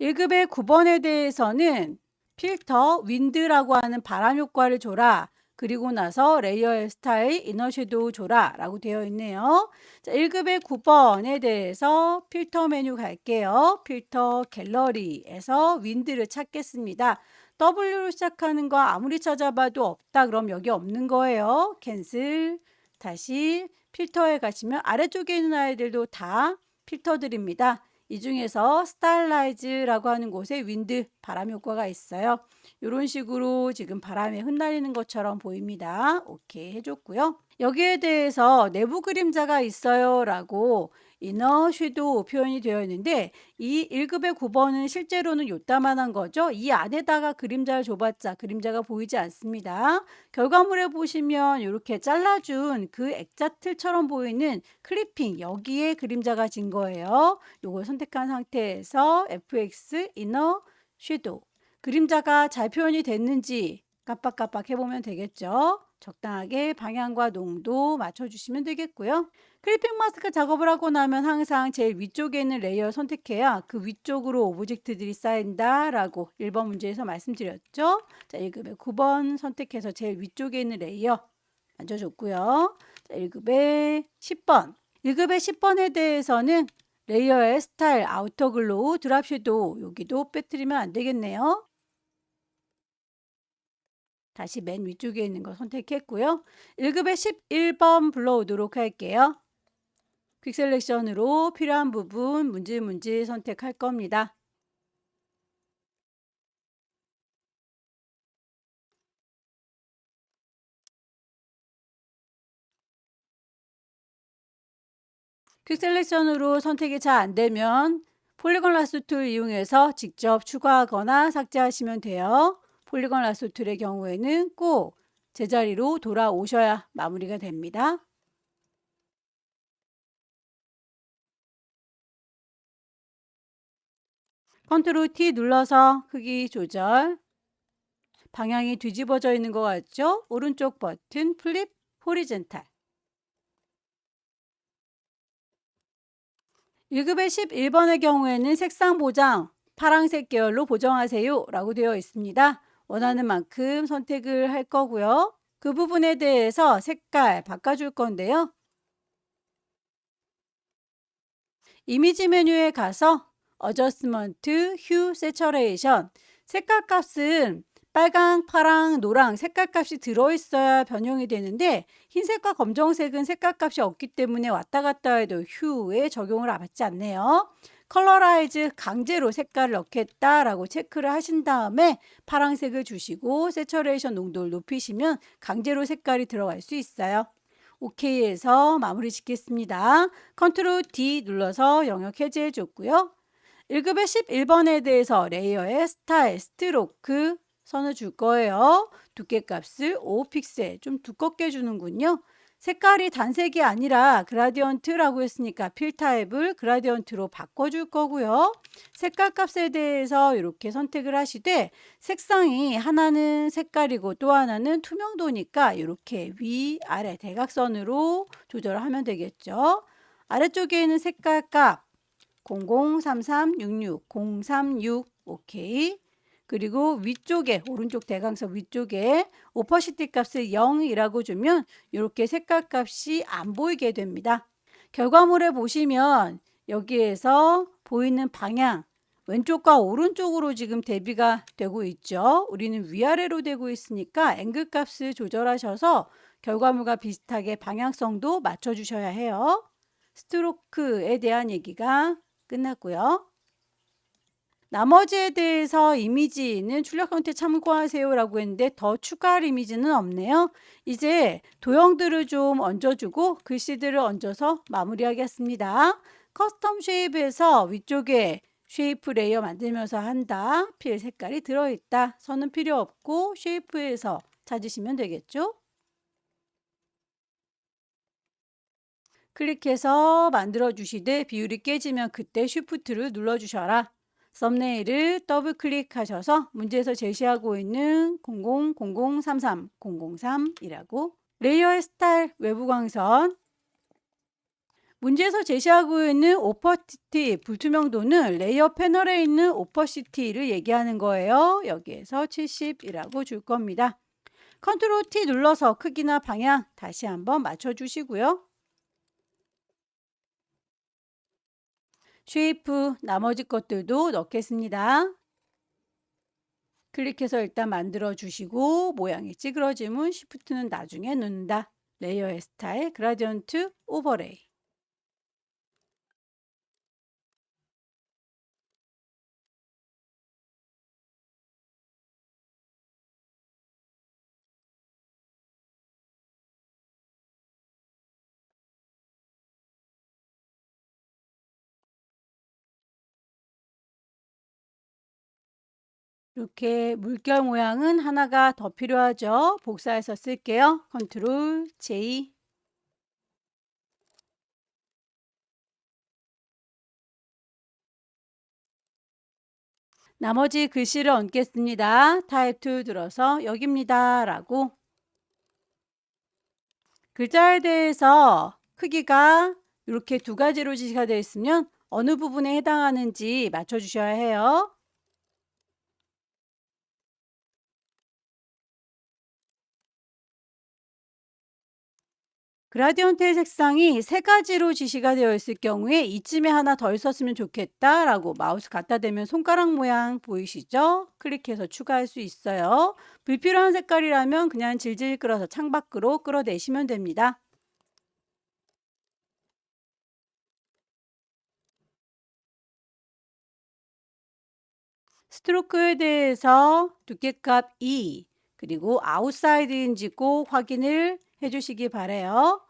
1급의 9번에 대해서는 필터 윈드라고 하는 바람 효과를 줘라. 그리고 나서 레이어의 스타일 이너 섀도우 줘라 라고 되어 있네요. 자, 1급의 9번에 대해서 필터 메뉴 갈게요. 필터 갤러리에서 윈드를 찾겠습니다. W로 시작하는 거 아무리 찾아봐도 없다. 그럼 여기 없는 거예요. 캔슬. 다시 필터에 가시면 아래쪽에 있는 아이들도 다 필터들입니다. 이 중에서 스타일라이즈라고 하는 곳에 윈드 바람 효과가 있어요. 이런 식으로 지금 바람에 흩날리는 것처럼 보입니다. 오케이 해줬고요. 여기에 대해서 내부 그림자가 있어요 라고 이너 섀도우 표현이 되어 있는데 이 1급의 9번은 실제로는 요따만한 거죠. 이 안에다가 그림자를 줘봤자 그림자가 보이지 않습니다. 결과물에 보시면 이렇게 잘라준 그 액자틀처럼 보이는 클리핑 여기에 그림자가 진 거예요. 요걸 선택한 상태에서 FX 이너 섀도우 그림자가 잘 표현이 됐는지 깜빡깜빡 해보면 되겠죠. 적당하게 방향과 농도 맞춰주시면 되겠고요. 클리핑 마스크 작업을 하고 나면 항상 제일 위쪽에 있는 레이어 선택해야 그 위쪽으로 오브젝트들이 쌓인다 라고 1번 문제에서 말씀드렸죠. 자, 1급의 9번 선택해서 제일 위쪽에 있는 레이어 만져줬고요. 자, 1급의 10번. 1급의 10번에 대해서는 레이어의 스타일, 아우터 글로우, 드랍 섀도우 여기도 빼뜨리면 안 되겠네요. 다시 맨 위쪽에 있는 거 선택했고요. 1급의 11번 불러오도록 할게요. 퀵 셀렉션으로 필요한 부분 문질 선택할 겁니다. 퀵 셀렉션으로 선택이 잘 안되면 폴리곤 라sso 툴 이용해서 직접 추가하거나 삭제하시면 돼요. 폴리곤 라sso 툴의 경우에는 꼭 제자리로 돌아오셔야 마무리가 됩니다. 컨트롤 T 눌러서 크기 조절. 방향이 뒤집어져 있는 것 같죠? 오른쪽 버튼 플립 호리젠탈. 1급의 11번의 경우에는 색상 보정 파란색 계열로 보정하세요 라고 되어 있습니다. 원하는 만큼 선택을 할 거고요. 그 부분에 대해서 색깔 바꿔줄 건데요. 이미지 메뉴에 가서 어저스먼트, 휴, 세처레이션 색깔 값은 빨강, 파랑, 노랑 색깔 값이 들어있어야 변형이 되는데 흰색과 검정색은 색깔 값이 없기 때문에 왔다 갔다 해도 휴에 적용을 받지 않네요. 컬러라이즈 강제로 색깔을 넣겠다라고 체크를 하신 다음에 파란색을 주시고 세처레이션 농도를 높이시면 강제로 색깔이 들어갈 수 있어요. OK에서 마무리 짓겠습니다. 컨트롤 D 눌러서 영역 해제해 줬고요. 1급의 11번에 대해서 레이어의 스타일, 스트로크 선을 줄 거예요. 두께 값을 5픽셀 좀 두껍게 주는군요. 색깔이 단색이 아니라 그라디언트라고 했으니까 필 타입을 그라디언트로 바꿔줄 거고요. 색깔 값에 대해서 이렇게 선택을 하시되 색상이 하나는 색깔이고 또 하나는 투명도니까 이렇게 위아래 대각선으로 조절을 하면 되겠죠. 아래쪽에 있는 색깔 값 003366 036 오케이. 그리고 위쪽에 오른쪽 대각선 위쪽에 오퍼시티 값을 0이라고 주면 이렇게 색깔 값이 안 보이게 됩니다. 결과물에 보시면 여기에서 보이는 방향 왼쪽과 오른쪽으로 지금 대비가 되고 있죠. 우리는 위아래로 되고 있으니까 앵글 값을 조절하셔서 결과물과 비슷하게 방향성도 맞춰 주셔야 해요. 스트로크에 대한 얘기가 끝났고요. 나머지에 대해서 이미지는 출력 형태 참고하세요 라고 했는데 더 추가할 이미지는 없네요. 이제 도형들을 좀 얹어주고 글씨들을 얹어서 마무리하겠습니다. 커스텀 쉐입에서 위쪽에 쉐이프 레이어 만들면서 한다. 필 색깔이 들어있다. 선은 필요 없고 쉐이프에서 찾으시면 되겠죠. 클릭해서 만들어 주시되 비율이 깨지면 그때 쉬프트를 눌러 주셔라. 썸네일을 더블 클릭하셔서 문제에서 제시하고 있는 000033 003이라고 레이어의 스타일 외부 광선 문제에서 제시하고 있는 오퍼시티 불투명도는 레이어 패널에 있는 오퍼시티를 얘기하는 거예요. 여기에서 70이라고 줄 겁니다. 컨트롤 T 눌러서 크기나 방향 다시 한번 맞춰 주시고요. 쉐이프 나머지 것들도 넣겠습니다. 클릭해서 일단 만들어 주시고 모양이 찌그러지면 시프트는 나중에 넣는다. 레이어의 스타일 그라디언트 오버레이 이렇게 물결 모양은 하나가 더 필요하죠. 복사해서 쓸게요. 컨트롤 J 나머지 글씨를 얹겠습니다. 타입 툴 들어서 여기입니다 라고 글자에 대해서 크기가 이렇게 두 가지로 지시가 되어 있으면 어느 부분에 해당하는지 맞춰 주셔야 해요. 그라디언트의 색상이 세 가지로 지시가 되어 있을 경우에 이쯤에 하나 더 있었으면 좋겠다라고 마우스 갖다 대면 손가락 모양 보이시죠? 클릭해서 추가할 수 있어요. 불필요한 색깔이라면 그냥 질질 끌어서 창밖으로 끌어내시면 됩니다. 스트로크에 대해서 두께값 2, 그리고 아웃사이드인지 꼭 확인을 해주시기 바래요.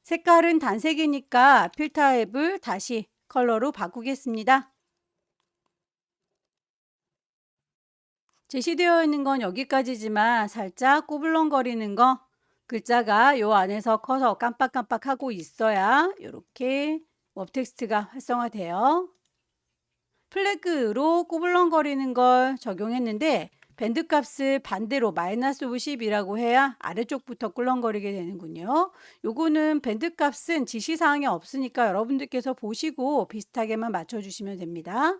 색깔은 단색이니까 필터 앱을 다시 컬러로 바꾸겠습니다. 제시되어 있는 건 여기까지지만 살짝 꼬불렁거리는 거, 글자가 요 안에서 커서 깜빡깜빡하고 있어야 이렇게 웹 텍스트가 활성화돼요. 플래그로 꼬불렁거리는 걸 적용했는데 밴드 값을 반대로 마이너스 50이라고 해야 아래쪽부터 꿀렁거리게 되는군요. 요거는 밴드 값은 지시사항이 없으니까 여러분들께서 보시고 비슷하게만 맞춰주시면 됩니다.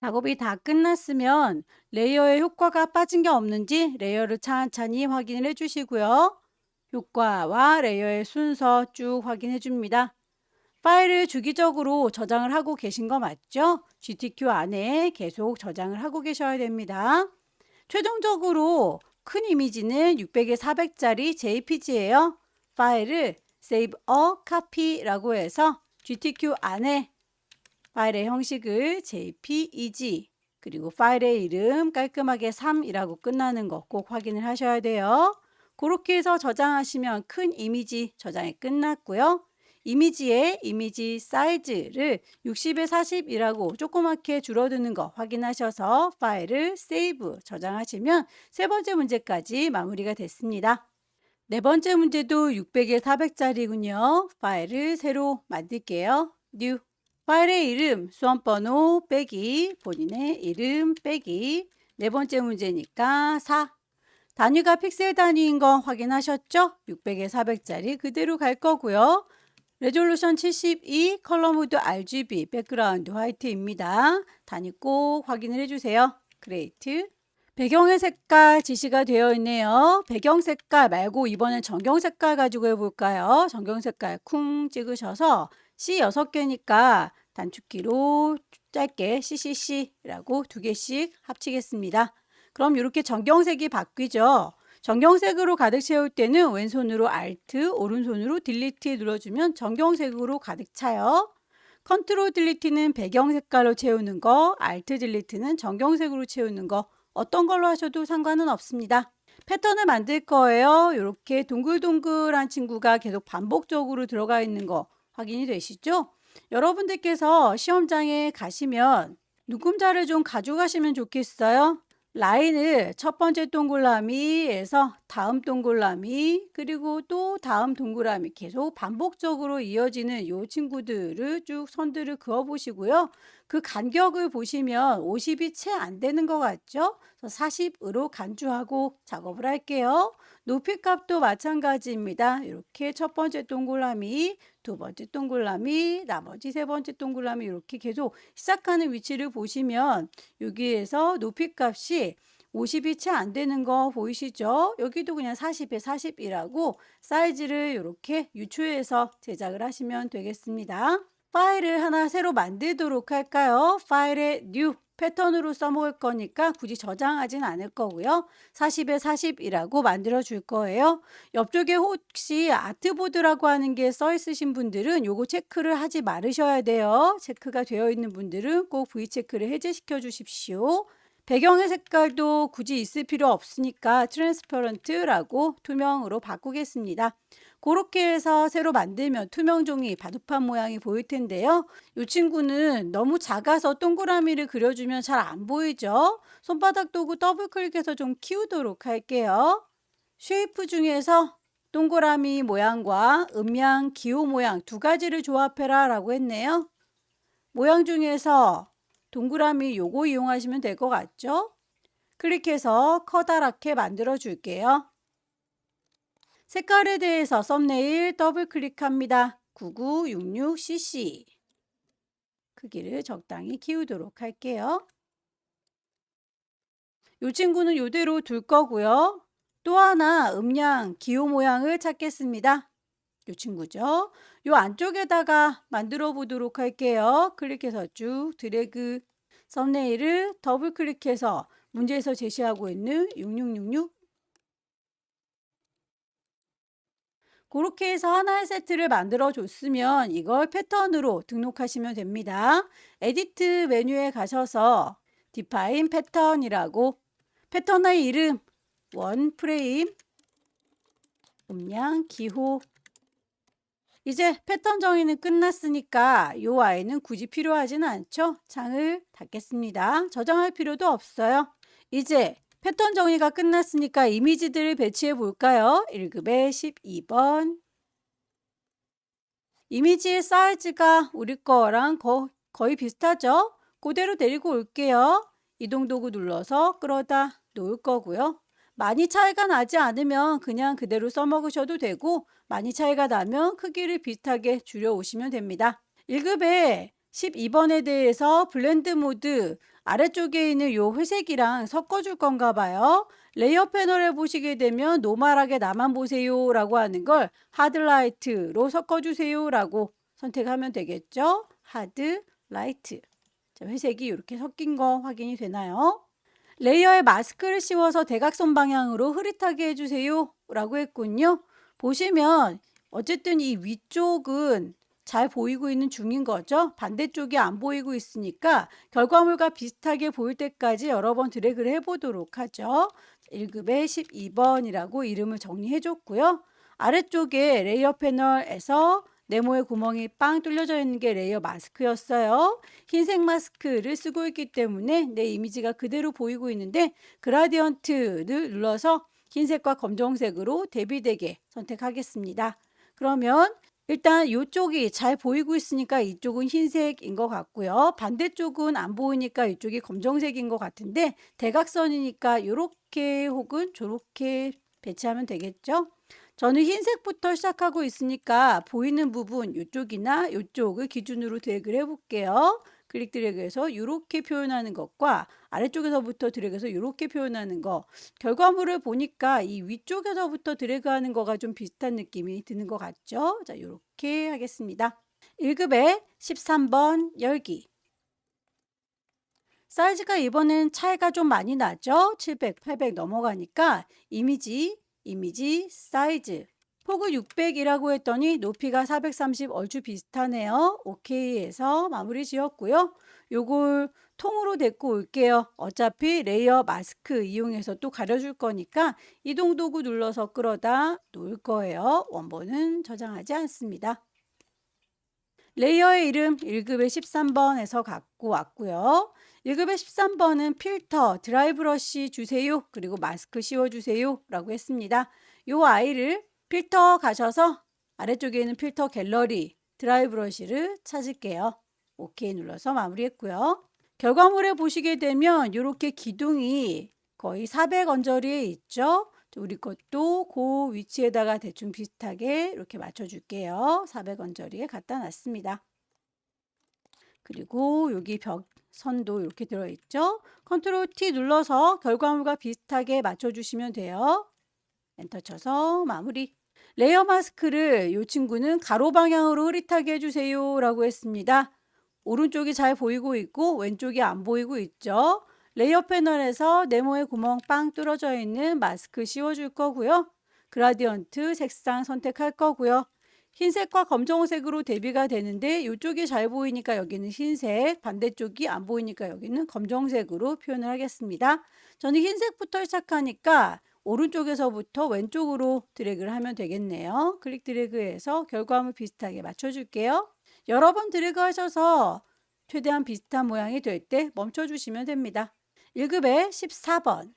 작업이 다 끝났으면 레이어의 효과가 빠진 게 없는지 레이어를 찬찬히 확인을 해주시고요. 효과와 레이어의 순서 쭉 확인해 줍니다. 파일을 주기적으로 저장을 하고 계신 거 맞죠? GTQ 안에 계속 저장을 하고 계셔야 됩니다. 최종적으로 큰 이미지는 600에 400짜리 JPG예요. 파일을 Save a Copy라고 해서 GTQ 안에 파일의 형식을 JPEG, 그리고 파일의 이름 깔끔하게 3이라고 끝나는 거 꼭 확인을 하셔야 돼요. 그렇게 해서 저장하시면 큰 이미지 저장이 끝났고요. 이미지의 이미지 사이즈를 60에 40이라고 조그맣게 줄어드는 거 확인하셔서 파일을 세이브 저장하시면 세 번째 문제까지 마무리가 됐습니다. 네 번째 문제도 600에 400짜리군요. 파일을 새로 만들게요. New. 파일의 이름, 수험번호 빼기, 본인의 이름 빼기. 네 번째 문제니까 4. 단위가 픽셀 단위인 거 확인하셨죠? 600에 400짜리 그대로 갈 거고요. 레졸루션 72, 컬러 모드 RGB, 백그라운드 화이트입니다. 단위 꼭 확인을 해주세요. 그레이트. 배경의 색깔 지시가 되어 있네요. 배경 색깔 말고 이번엔 전경 색깔 가지고 해볼까요? 전경 색깔 쿵 찍으셔서 C 6개니까 단축키로 짧게 CCC라고 2개씩 합치겠습니다. 그럼 이렇게 전경색이 바뀌죠. 전경색으로 가득 채울 때는 왼손으로 Alt, 오른손으로 Delete 눌러주면 전경색으로 가득 차요. 컨트롤 딜리트는 배경 색깔로 채우는 거, Alt 딜리트는 전경색으로 채우는 거, 어떤 걸로 하셔도 상관은 없습니다. 패턴을 만들 거예요. 이렇게 동글동글한 친구가 계속 반복적으로 들어가 있는 거 확인이 되시죠? 여러분들께서 시험장에 가시면 눈금자를 좀 가져가시면 좋겠어요. 라인을 첫 번째 동그라미에서 다음 동그라미, 그리고 또 다음 동그라미 계속 반복적으로 이어지는 이 친구들을 쭉 선들을 그어 보시고요. 그 간격을 보시면 50이 채 안 되는 것 같죠? 40으로 간주하고 작업을 할게요. 높이 값도 마찬가지입니다. 이렇게 첫 번째 동그라미, 두 번째 동그라미, 나머지 세 번째 동그라미 이렇게 계속 시작하는 위치를 보시면 여기에서 높이 값이 50이 채 안 되는 거 보이시죠? 여기도 그냥 40에 40이라고 사이즈를 이렇게 유추해서 제작을 하시면 되겠습니다. 파일을 하나 새로 만들도록 할까요? 파일에 New 패턴으로 써먹을 거니까 굳이 저장하진 않을 거고요. 40에 40이라고 만들어 줄 거예요. 옆쪽에 혹시 아트보드라고 하는 게 써 있으신 분들은 요거 체크를 하지 말으셔야 돼요. 체크가 되어 있는 분들은 꼭 V체크를 해제시켜 주십시오. 배경의 색깔도 굳이 있을 필요 없으니까 트랜스퍼런트라고 투명으로 바꾸겠습니다. 그렇게 해서 새로 만들면 투명 종이 바둑판 모양이 보일 텐데요. 이 친구는 너무 작아서 동그라미를 그려주면 잘 안 보이죠? 손바닥 도구 더블 클릭해서 좀 키우도록 할게요. 쉐이프 중에서 동그라미 모양과 음양, 기호 모양 두 가지를 조합해라 라고 했네요. 모양 중에서 동그라미 요거 이용하시면 될 것 같죠? 클릭해서 커다랗게 만들어 줄게요. 색깔에 대해서 썸네일 더블 클릭합니다. 9966cc 크기를 적당히 키우도록 할게요. 이 친구는 이대로 둘 거고요. 또 하나 음량 기호 모양을 찾겠습니다. 이 친구죠. 이 안쪽에다가 만들어 보도록 할게요. 클릭해서 쭉 드래그 썸네일을 더블 클릭해서 문제에서 제시하고 있는 6666 그렇게 해서 하나의 세트를 만들어 줬으면 이걸 패턴으로 등록하시면 됩니다. 에디트 메뉴에 가셔서 디파인 패턴이라고 패턴의 이름 원 프레임 음량 기호 이제 패턴 정의는 끝났으니까 이 아이는 굳이 필요하진 않죠. 창을 닫겠습니다. 저장할 필요도 없어요. 이제 패턴 정의가 끝났으니까 이미지들을 배치해 볼까요? 1급에 12번 이미지의 사이즈가 우리 거랑 거의 비슷하죠? 그대로 데리고 올게요. 이동 도구 눌러서 끌어다 놓을 거고요. 많이 차이가 나지 않으면 그냥 그대로 써먹으셔도 되고 많이 차이가 나면 크기를 비슷하게 줄여 오시면 됩니다. 1급에 12번에 대해서 블렌드 모드 아래쪽에 있는 요 회색이랑 섞어줄 건가 봐요. 레이어 패널에 보시게 되면 노멀하게 나만 보세요 라고 하는 걸 하드라이트로 섞어주세요 라고 선택하면 되겠죠. 하드라이트 회색이 이렇게 섞인 거 확인이 되나요? 레이어에 마스크를 씌워서 대각선 방향으로 흐릿하게 해주세요 라고 했군요. 보시면 어쨌든 이 위쪽은 잘 보이고 있는 중인 거죠. 반대쪽이 안 보이고 있으니까 결과물과 비슷하게 보일 때까지 여러 번 드래그를 해보도록 하죠. 1급에 12번이라고 이름을 정리해 줬고요. 아래쪽에 레이어 패널에서 네모의 구멍이 빵 뚫려져 있는 게 레이어 마스크였어요. 흰색 마스크를 쓰고 있기 때문에 내 이미지가 그대로 보이고 있는데 그라디언트를 눌러서 흰색과 검정색으로 대비되게 선택하겠습니다. 그러면 일단 이쪽이 잘 보이고 있으니까 이쪽은 흰색인 것 같고요. 반대쪽은 안 보이니까 이쪽이 검정색인 것 같은데 대각선이니까 이렇게 혹은 저렇게 배치하면 되겠죠. 저는 흰색부터 시작하고 있으니까 보이는 부분 이쪽이나 이쪽을 기준으로 드래그를 해볼게요. 클릭 드래그해서 이렇게 표현하는 것과 아래쪽에서부터 드래그해서 이렇게 표현하는 거 결과물을 보니까 이 위쪽에서부터 드래그하는 거가 좀 비슷한 느낌이 드는 것 같죠? 자, 이렇게 하겠습니다. 1급에 13번 열기 사이즈가 이번엔 차이가 좀 많이 나죠? 700, 800 넘어가니까 이미지 사이즈 폭을 600이라고 했더니 높이가 430 얼추 비슷하네요. 오케이 해서 마무리 지었고요. 요걸 통으로 데리고 올게요. 어차피 레이어 마스크 이용해서 또 가려줄 거니까 이동 도구 눌러서 끌어다 놓을 거예요. 원본은 저장하지 않습니다. 레이어의 이름 1급의 13번에서 갖고 왔고요. 1급의 13번은 필터, 드라이 브러쉬 주세요. 그리고 마스크 씌워주세요. 라고 했습니다. 이 아이를 필터 가셔서 아래쪽에 있는 필터 갤러리, 드라이 브러쉬를 찾을게요. 오케이 눌러서 마무리했고요. 결과물에 보시게 되면 이렇게 기둥이 거의 400 언저리에 있죠. 우리 것도 그 위치에다가 대충 비슷하게 이렇게 맞춰줄게요. 400 언저리에 갖다 놨습니다. 그리고 여기 벽 선도 이렇게 들어있죠. 컨트롤 T 눌러서 결과물과 비슷하게 맞춰주시면 돼요. 엔터 쳐서 마무리. 레이어 마스크를 이 친구는 가로 방향으로 흐릿하게 해주세요 라고 했습니다. 오른쪽이 잘 보이고 있고 왼쪽이 안 보이고 있죠. 레이어 패널에서 네모의 구멍 빵 뚫어져 있는 마스크 씌워줄 거고요. 그라디언트 색상 선택할 거고요. 흰색과 검정색으로 대비가 되는데 이쪽이 잘 보이니까 여기는 흰색, 반대쪽이 안 보이니까 여기는 검정색으로 표현을 하겠습니다. 저는 흰색부터 시작하니까 오른쪽에서부터 왼쪽으로 드래그를 하면 되겠네요. 클릭 드래그해서 결과물 비슷하게 맞춰줄게요. 여러 번 드래그 하셔서 최대한 비슷한 모양이 될 때 멈춰주시면 됩니다. 1급에 14번.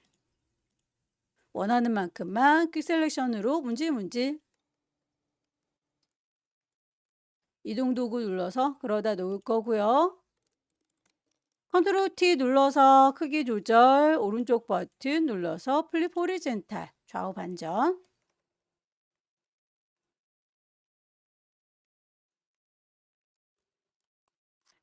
원하는 만큼만 퀵 셀렉션으로 문질문질. 이동 도구 눌러서 그러다 놓을 거고요. 컨트롤 T 눌러서 크기 조절, 오른쪽 버튼 눌러서 플립 호리젠탈, 좌우 반전.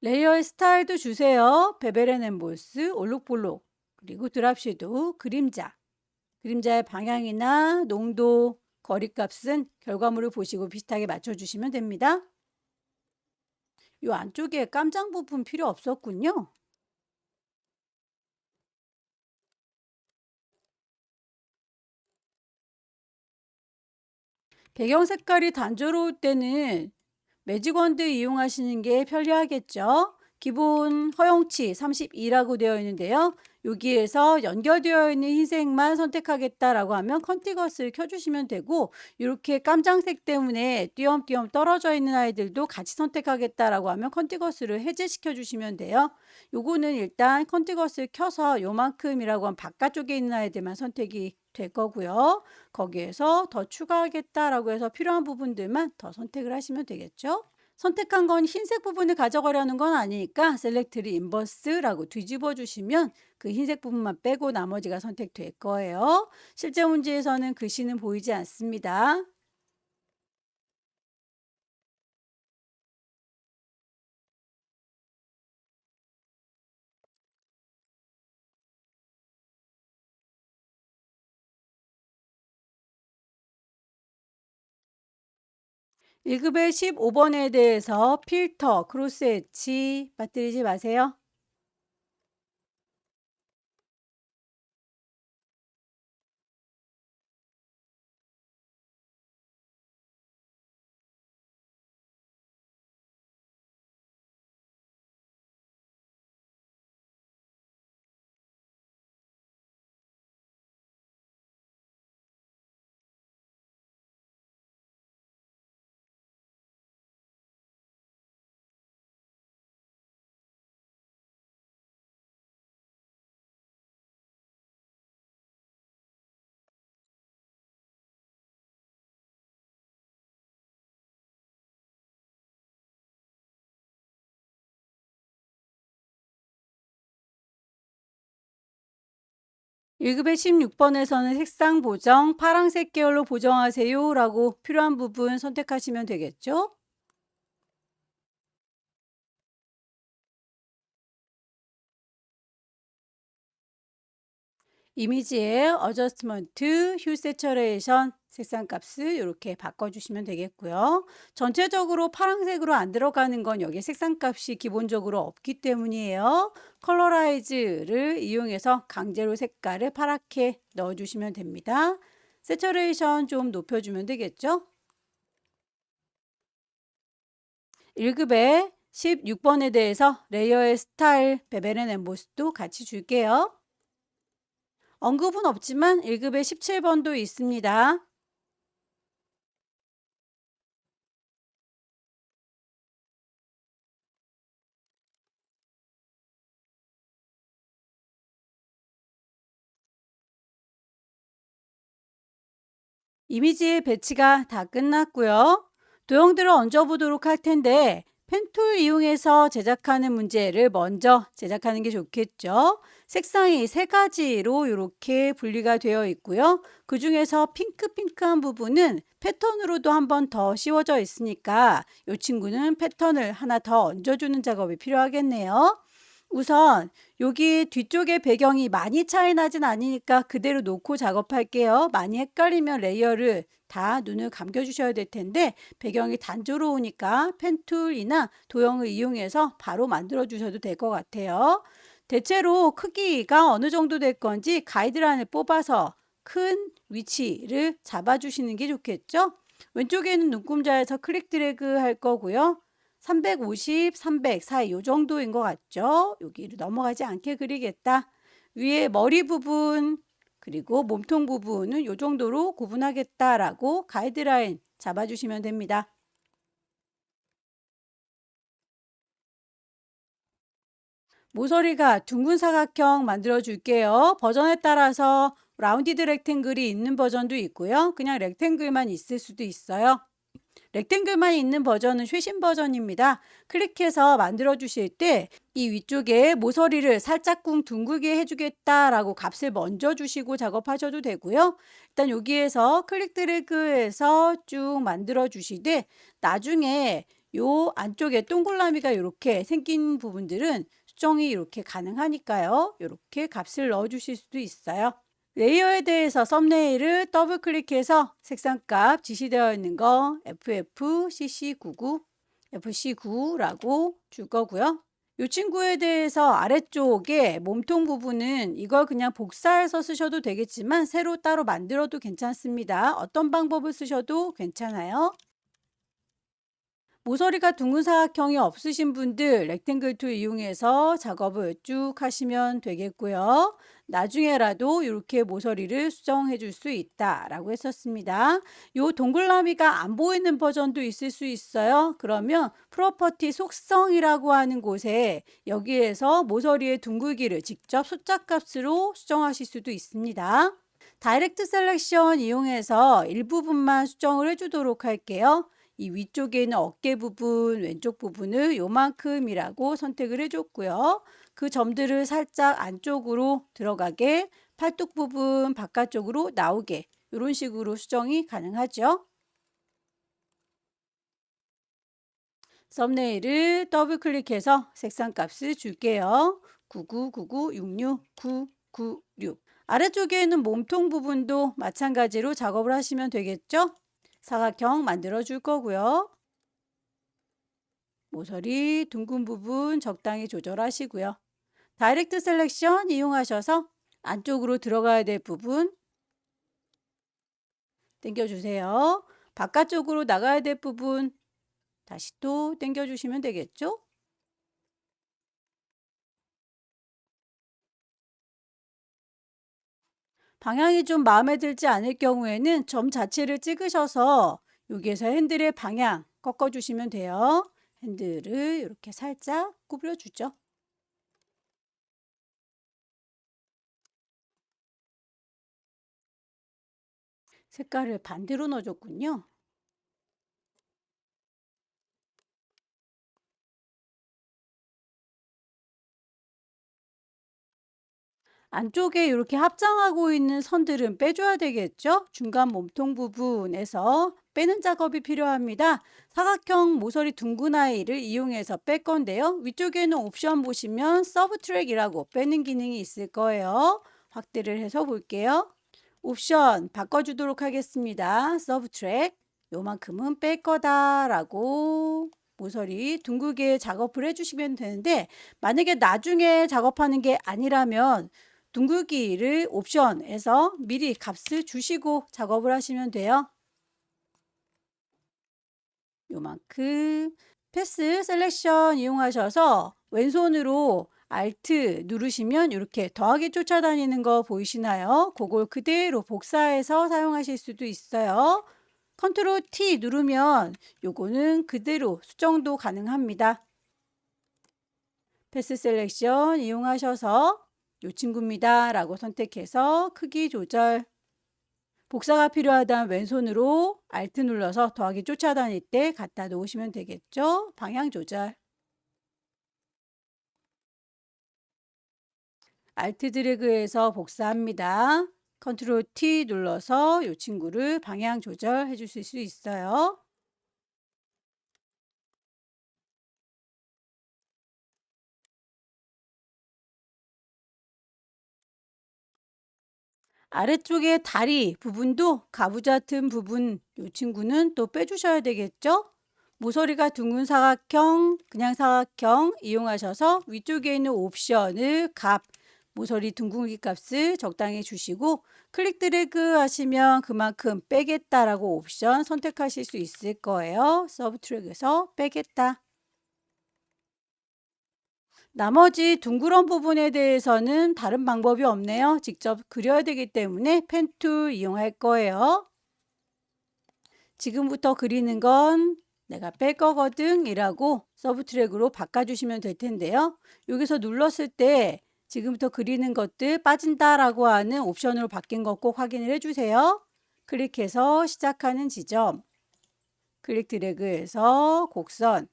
레이어의 스타일도 주세요. 베벨 앤 엠보스, 올록볼록, 그리고 드랍 섀도우, 그림자. 그림자의 방향이나 농도, 거리값은 결과물을 보시고 비슷하게 맞춰주시면 됩니다. 이 안쪽에 깜장 부분 필요 없었군요. 배경 색깔이 단조로울 때는 매직원드 이용하시는 게 편리하겠죠. 기본 허용치 32라고 되어 있는데요. 여기에서 연결되어 있는 흰색만 선택하겠다라고 하면 컨티거스를 켜주시면 되고, 이렇게 깜장색 때문에 띄엄띄엄 떨어져 있는 아이들도 같이 선택하겠다라고 하면 컨티거스를 해제시켜 주시면 돼요. 요거는 일단 컨티거스를 켜서 요만큼이라고 하면 바깥쪽에 있는 아이들만 선택이 될 거고요. 거기에서 더 추가하겠다라고 해서 필요한 부분들만 더 선택을 하시면 되겠죠. 선택한 건 흰색 부분을 가져가려는 건 아니니까 셀렉트를 인버스라고 뒤집어 주시면 그 흰색 부분만 빼고 나머지가 선택될 거예요. 실제 문제에서는 글씨는 보이지 않습니다. 1급의 15번에 대해서 필터, 크로스 엣지 빠뜨리지 마세요. 일급의 16번에서는 색상 보정, 파란색 계열로 보정하세요 라고 필요한 부분 선택하시면 되겠죠. 이미지의 어저스트먼트, 휴 세처레이션, 색상 값을 이렇게 바꿔주시면 되겠고요. 전체적으로 파란색으로 안 들어가는 건 여기 색상 값이 기본적으로 없기 때문이에요. 컬러라이즈를 이용해서 강제로 색깔을 파랗게 넣어주시면 됩니다. 세처레이션 좀 높여주면 되겠죠. 1급의 16번에 대해서 레이어의 스타일, 베벨 앤 엠보스도 같이 줄게요. 언급은 없지만 1급의 17번도 있습니다. 이미지의 배치가 다 끝났고요. 도형들을 얹어보도록 할 텐데 펜툴 이용해서 제작하는 문제를 먼저 제작하는 게 좋겠죠. 색상이 세 가지로 이렇게 분리가 되어 있고요. 그 중에서 핑크한 부분은 패턴으로도 한 번 더 씌워져 있으니까 이 친구는 패턴을 하나 더 얹어주는 작업이 필요하겠네요. 우선 여기 뒤쪽에 배경이 많이 차이 나진 않으니까 그대로 놓고 작업할게요. 많이 헷갈리면 레이어를 다 눈을 감겨 주셔야 될 텐데 배경이 단조로우니까 펜툴이나 도형을 이용해서 바로 만들어 주셔도 될 것 같아요. 대체로 크기가 어느 정도 될 건지 가이드라인을 뽑아서 큰 위치를 잡아 주시는 게 좋겠죠? 왼쪽에는 눈금자에서 클릭 드래그 할 거고요. 350, 300 사이 요 정도인 것 같죠? 여기를 넘어가지 않게 그리겠다. 위에 머리 부분 그리고 몸통 부분은 요 정도로 구분하겠다라고 가이드라인 잡아주시면 됩니다. 모서리가 둥근 사각형 만들어 줄게요. 버전에 따라서 라운디드 렉탱글이 있는 버전도 있고요. 그냥 렉탱글만 있을 수도 있어요. 렉탱글만 있는 버전은 최신 버전입니다. 클릭해서 만들어 주실 때 이 위쪽에 모서리를 살짝쿵 둥글게 해주겠다라고 값을 먼저 주시고 작업하셔도 되고요. 일단 여기에서 클릭 드래그해서 쭉 만들어 주시되 나중에 요 안쪽에 동그라미가 이렇게 생긴 부분들은 수정이 이렇게 가능하니까요. 이렇게 값을 넣어 주실 수도 있어요. 레이어에 대해서 썸네일을 더블 클릭해서 색상값 지시되어 있는 거 FFCC99, FC9라고 줄 거고요. 이 친구에 대해서 아래쪽에 몸통 부분은 이걸 그냥 복사해서 쓰셔도 되겠지만 새로 따로 만들어도 괜찮습니다. 어떤 방법을 쓰셔도 괜찮아요. 모서리가 둥근 사각형이 없으신 분들 렉탱글 툴 이용해서 작업을 쭉 하시면 되겠고요. 나중에라도 이렇게 모서리를 수정해 줄 수 있다라고 했었습니다. 요 동글라미가 안 보이는 버전도 있을 수 있어요. 그러면 프로퍼티 속성이라고 하는 곳에 여기에서 모서리의 둥글기를 직접 숫자 값으로 수정하실 수도 있습니다. 다이렉트 셀렉션 이용해서 일부분만 수정을 해주도록 할게요. 이 위쪽에 있는 어깨 부분, 왼쪽 부분을 요만큼이라고 선택을 해줬고요. 그 점들을 살짝 안쪽으로 들어가게, 팔뚝 부분 바깥쪽으로 나오게 이런 식으로 수정이 가능하죠. 썸네일을 더블 클릭해서 색상 값을 줄게요. 999966996 아래쪽에 있는 몸통 부분도 마찬가지로 작업을 하시면 되겠죠? 사각형 만들어 줄 거고요. 모서리 둥근 부분 적당히 조절하시고요. 다이렉트 셀렉션 이용하셔서 안쪽으로 들어가야 될 부분 당겨주세요. 바깥쪽으로 나가야 될 부분 다시 또 당겨주시면 되겠죠? 방향이 좀 마음에 들지 않을 경우에는 점 자체를 찍으셔서 여기에서 핸들의 방향 꺾어주시면 돼요. 핸들을 이렇게 살짝 구부려주죠. 색깔을 반대로 넣어줬군요. 안쪽에 이렇게 합장하고 있는 선들은 빼줘야 되겠죠? 중간 몸통 부분에서 빼는 작업이 필요합니다. 사각형 모서리 둥근 아이를 이용해서 뺄 건데요. 위쪽에는 옵션 보시면 서브 트랙이라고 빼는 기능이 있을 거예요. 확대를 해서 볼게요. 옵션 바꿔주도록 하겠습니다. 서브 트랙 요만큼은 뺄 거다라고 모서리 둥글게 작업을 해주시면 되는데 만약에 나중에 작업하는 게 아니라면 둥글기를 옵션에서 미리 값을 주시고 작업을 하시면 돼요. 요만큼 패스 셀렉션 이용하셔서 왼손으로 Alt 누르시면 이렇게 더하기 쫓아다니는 거 보이시나요? 그걸 그대로 복사해서 사용하실 수도 있어요. 컨트롤 T 누르면 요거는 그대로 수정도 가능합니다. 패스 셀렉션 이용하셔서 요 친구입니다 라고 선택해서 크기 조절 복사가 필요하다면 왼손으로 Alt 눌러서 더하기 쫓아다닐 때 갖다 놓으시면 되겠죠. 방향 조절 Alt 드래그해서 복사합니다. 컨트롤 T 눌러서 이 친구를 방향 조절해 주실 수 있어요. 아래쪽에 다리 부분도 가부좌 틈 부분 이 친구는 또 빼주셔야 되겠죠? 모서리가 둥근 사각형, 그냥 사각형 이용하셔서 위쪽에 있는 옵션을 모서리 둥근기 값을 적당히 주시고 클릭 드래그 하시면 그만큼 빼겠다라고 옵션 선택하실 수 있을 거예요. 서브트랙에서 빼겠다. 나머지 둥그런 부분에 대해서는 다른 방법이 없네요. 직접 그려야 되기 때문에 펜 툴 이용할 거예요. 지금부터 그리는 건 내가 뺄 거거든 이라고 서브트랙으로 바꿔주시면 될 텐데요. 여기서 눌렀을 때 지금부터 그리는 것들 빠진다 라고 하는 옵션으로 바뀐 거 꼭 확인을 해주세요. 클릭해서 시작하는 지점, 클릭 드래그해서 곡선,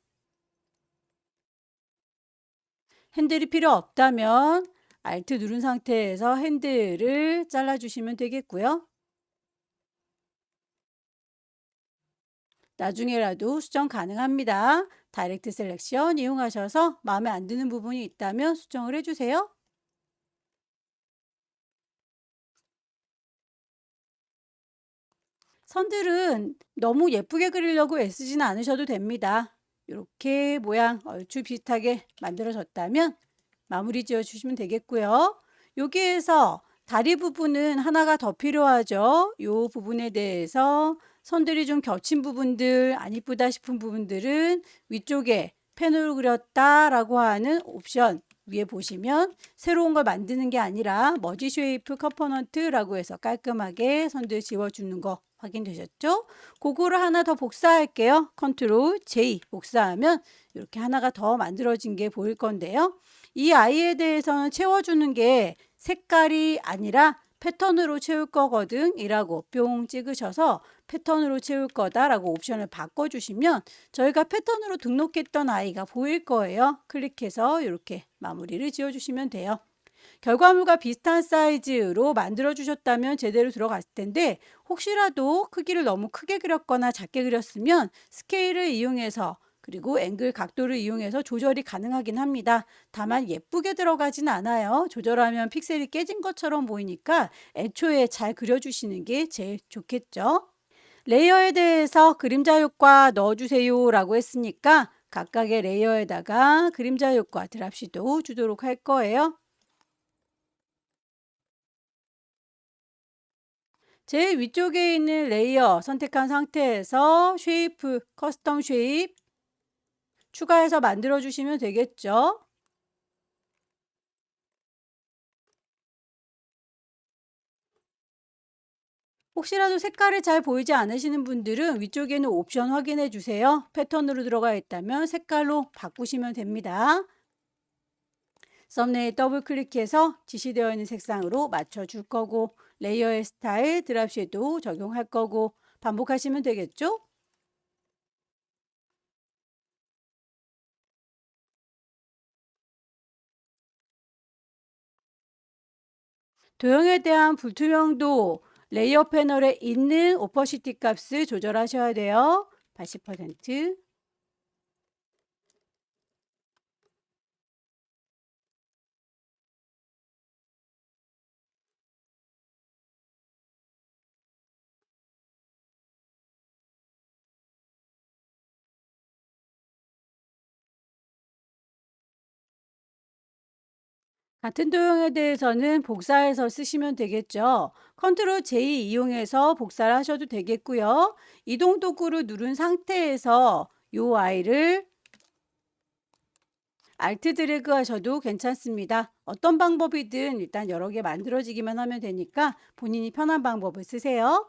핸들이 필요 없다면 Alt 누른 상태에서 핸들을 잘라주시면 되겠고요. 나중에라도 수정 가능합니다. 다이렉트 셀렉션 이용하셔서 마음에 안 드는 부분이 있다면 수정을 해주세요. 선들은 너무 예쁘게 그리려고 애쓰지는 않으셔도 됩니다. 이렇게 모양 얼추 비슷하게 만들어졌다면 마무리 지어 주시면 되겠고요. 여기에서 다리 부분은 하나가 더 필요하죠. 이 부분에 대해서 선들이 좀 겹친 부분들, 안 이쁘다 싶은 부분들은 위쪽에 펜으로 그렸다라고 하는 옵션 위에 보시면 새로운 걸 만드는 게 아니라 머지 쉐이프 컴포넌트라고 해서 깔끔하게 선들 지워주는 거 확인되셨죠? 그거를 하나 더 복사할게요. 컨트롤 J 복사하면 이렇게 하나가 더 만들어진 게 보일 건데요. 이 아이에 대해서는 채워주는 게 색깔이 아니라 패턴으로 채울 거거든 이라고 뿅 찍으셔서 패턴으로 채울 거다 라고 옵션을 바꿔주시면 저희가 패턴으로 등록했던 아이가 보일 거예요. 클릭해서 이렇게 마무리를 지어주시면 돼요. 결과물과 비슷한 사이즈로 만들어 주셨다면 제대로 들어갔을 텐데 혹시라도 크기를 너무 크게 그렸거나 작게 그렸으면 스케일을 이용해서 그리고 앵글 각도를 이용해서 조절이 가능하긴 합니다. 다만 예쁘게 들어가진 않아요. 조절하면 픽셀이 깨진 것처럼 보이니까 애초에 잘 그려주시는 게 제일 좋겠죠. 레이어에 대해서 그림자 효과 넣어주세요 라고 했으니까 각각의 레이어에다가 그림자 효과 드랍시도 주도록 할 거예요. 제일 위쪽에 있는 레이어 선택한 상태에서 쉐이프, 커스텀 쉐입 추가해서 만들어 주시면 되겠죠. 혹시라도 색깔이 잘 보이지 않으시는 분들은 위쪽에 있는 옵션 확인해 주세요. 패턴으로 들어가 있다면 색깔로 바꾸시면 됩니다. 썸네일 더블 클릭해서 지시되어 있는 색상으로 맞춰 줄 거고 레이어의 스타일, 드랍 섀도우 적용할 거고 반복하시면 되겠죠? 도형에 대한 불투명도 레이어 패널에 있는 오퍼시티 값을 조절하셔야 돼요. 80%. 같은 도형에 대해서는 복사해서 쓰시면 되겠죠. 컨트롤 J 이용해서 복사를 하셔도 되겠고요. 이동 도구를 누른 상태에서 이 아이를 Alt 드래그 하셔도 괜찮습니다. 어떤 방법이든 일단 여러 개 만들어지기만 하면 되니까 본인이 편한 방법을 쓰세요.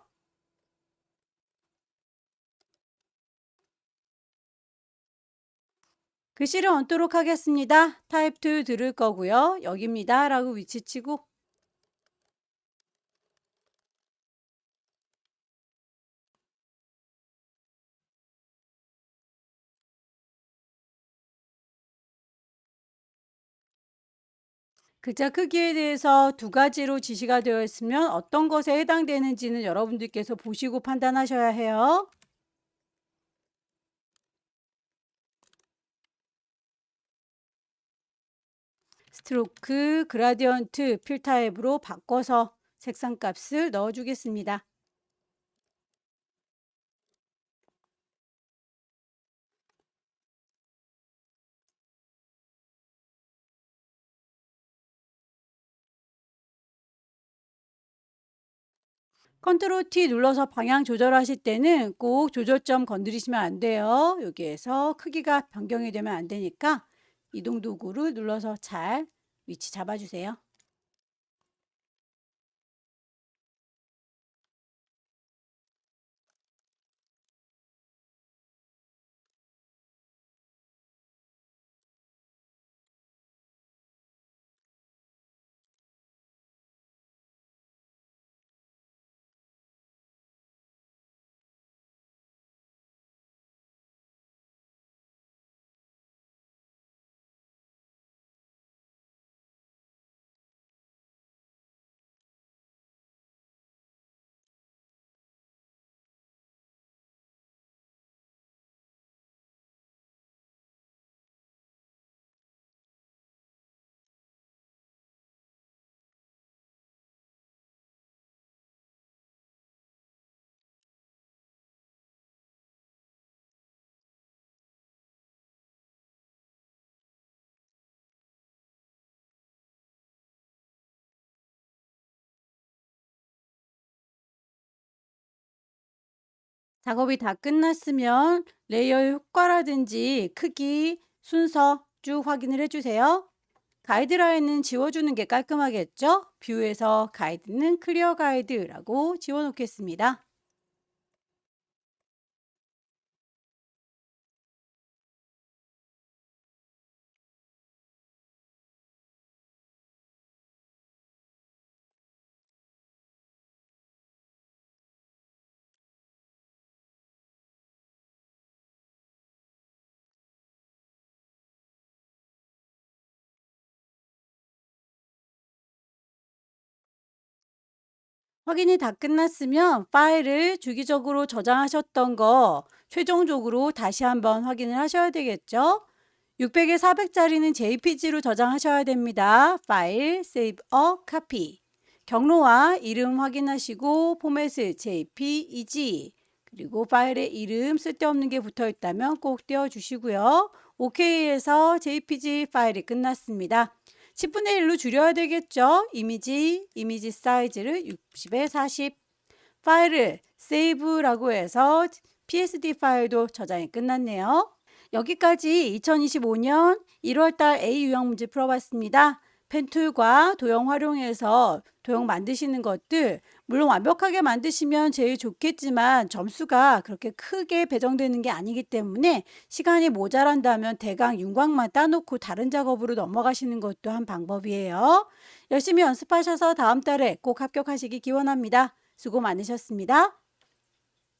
글씨를 얹도록 하겠습니다. 타입 툴 들을 거고요. 여기입니다 라고 위치치고 글자 크기에 대해서 두 가지로 지시가 되어 있으면 어떤 것에 해당되는지는 여러분들께서 보시고 판단하셔야 해요. 스트로크, 그라디언트, 필 타입으로 바꿔서 색상 값을 넣어 주겠습니다. 컨트롤 T 눌러서 방향 조절하실 때는 꼭 조절점 건드리시면 안 돼요. 여기에서 크기가 변경이 되면 안 되니까 이동 도구를 눌러서 잘 위치 잡아주세요. 작업이 다 끝났으면 레이어의 효과라든지 크기, 순서 쭉 확인을 해주세요. 가이드라인은 지워주는 게 깔끔하겠죠? 뷰에서 가이드는 클리어 가이드라고 지워놓겠습니다. 확인이 다 끝났으면 파일을 주기적으로 저장하셨던 거 최종적으로 다시 한번 확인을 하셔야 되겠죠? 600에 400짜리는 JPG로 저장하셔야 됩니다. 파일, Save a Copy. 경로와 이름 확인하시고 포맷을 JPEG 그리고 파일의 이름 쓸데없는 게 붙어 있다면 꼭 띄워주시고요. OK에서 JPG 파일이 끝났습니다. 10분의 1로 줄여야 되겠죠? 이미지 사이즈를 60에 40. 파일을 Save라고 해서 PSD 파일도 저장이 끝났네요. 여기까지 2025년 1월달 A 유형 문제 풀어봤습니다. 펜툴과 도형 활용해서 도형 만드시는 것들 물론 완벽하게 만드시면 제일 좋겠지만 점수가 그렇게 크게 배정되는 게 아니기 때문에 시간이 모자란다면 대강 윤곽만 따놓고 다른 작업으로 넘어가시는 것도 한 방법이에요. 열심히 연습하셔서 다음 달에 꼭 합격하시기 기원합니다. 수고 많으셨습니다.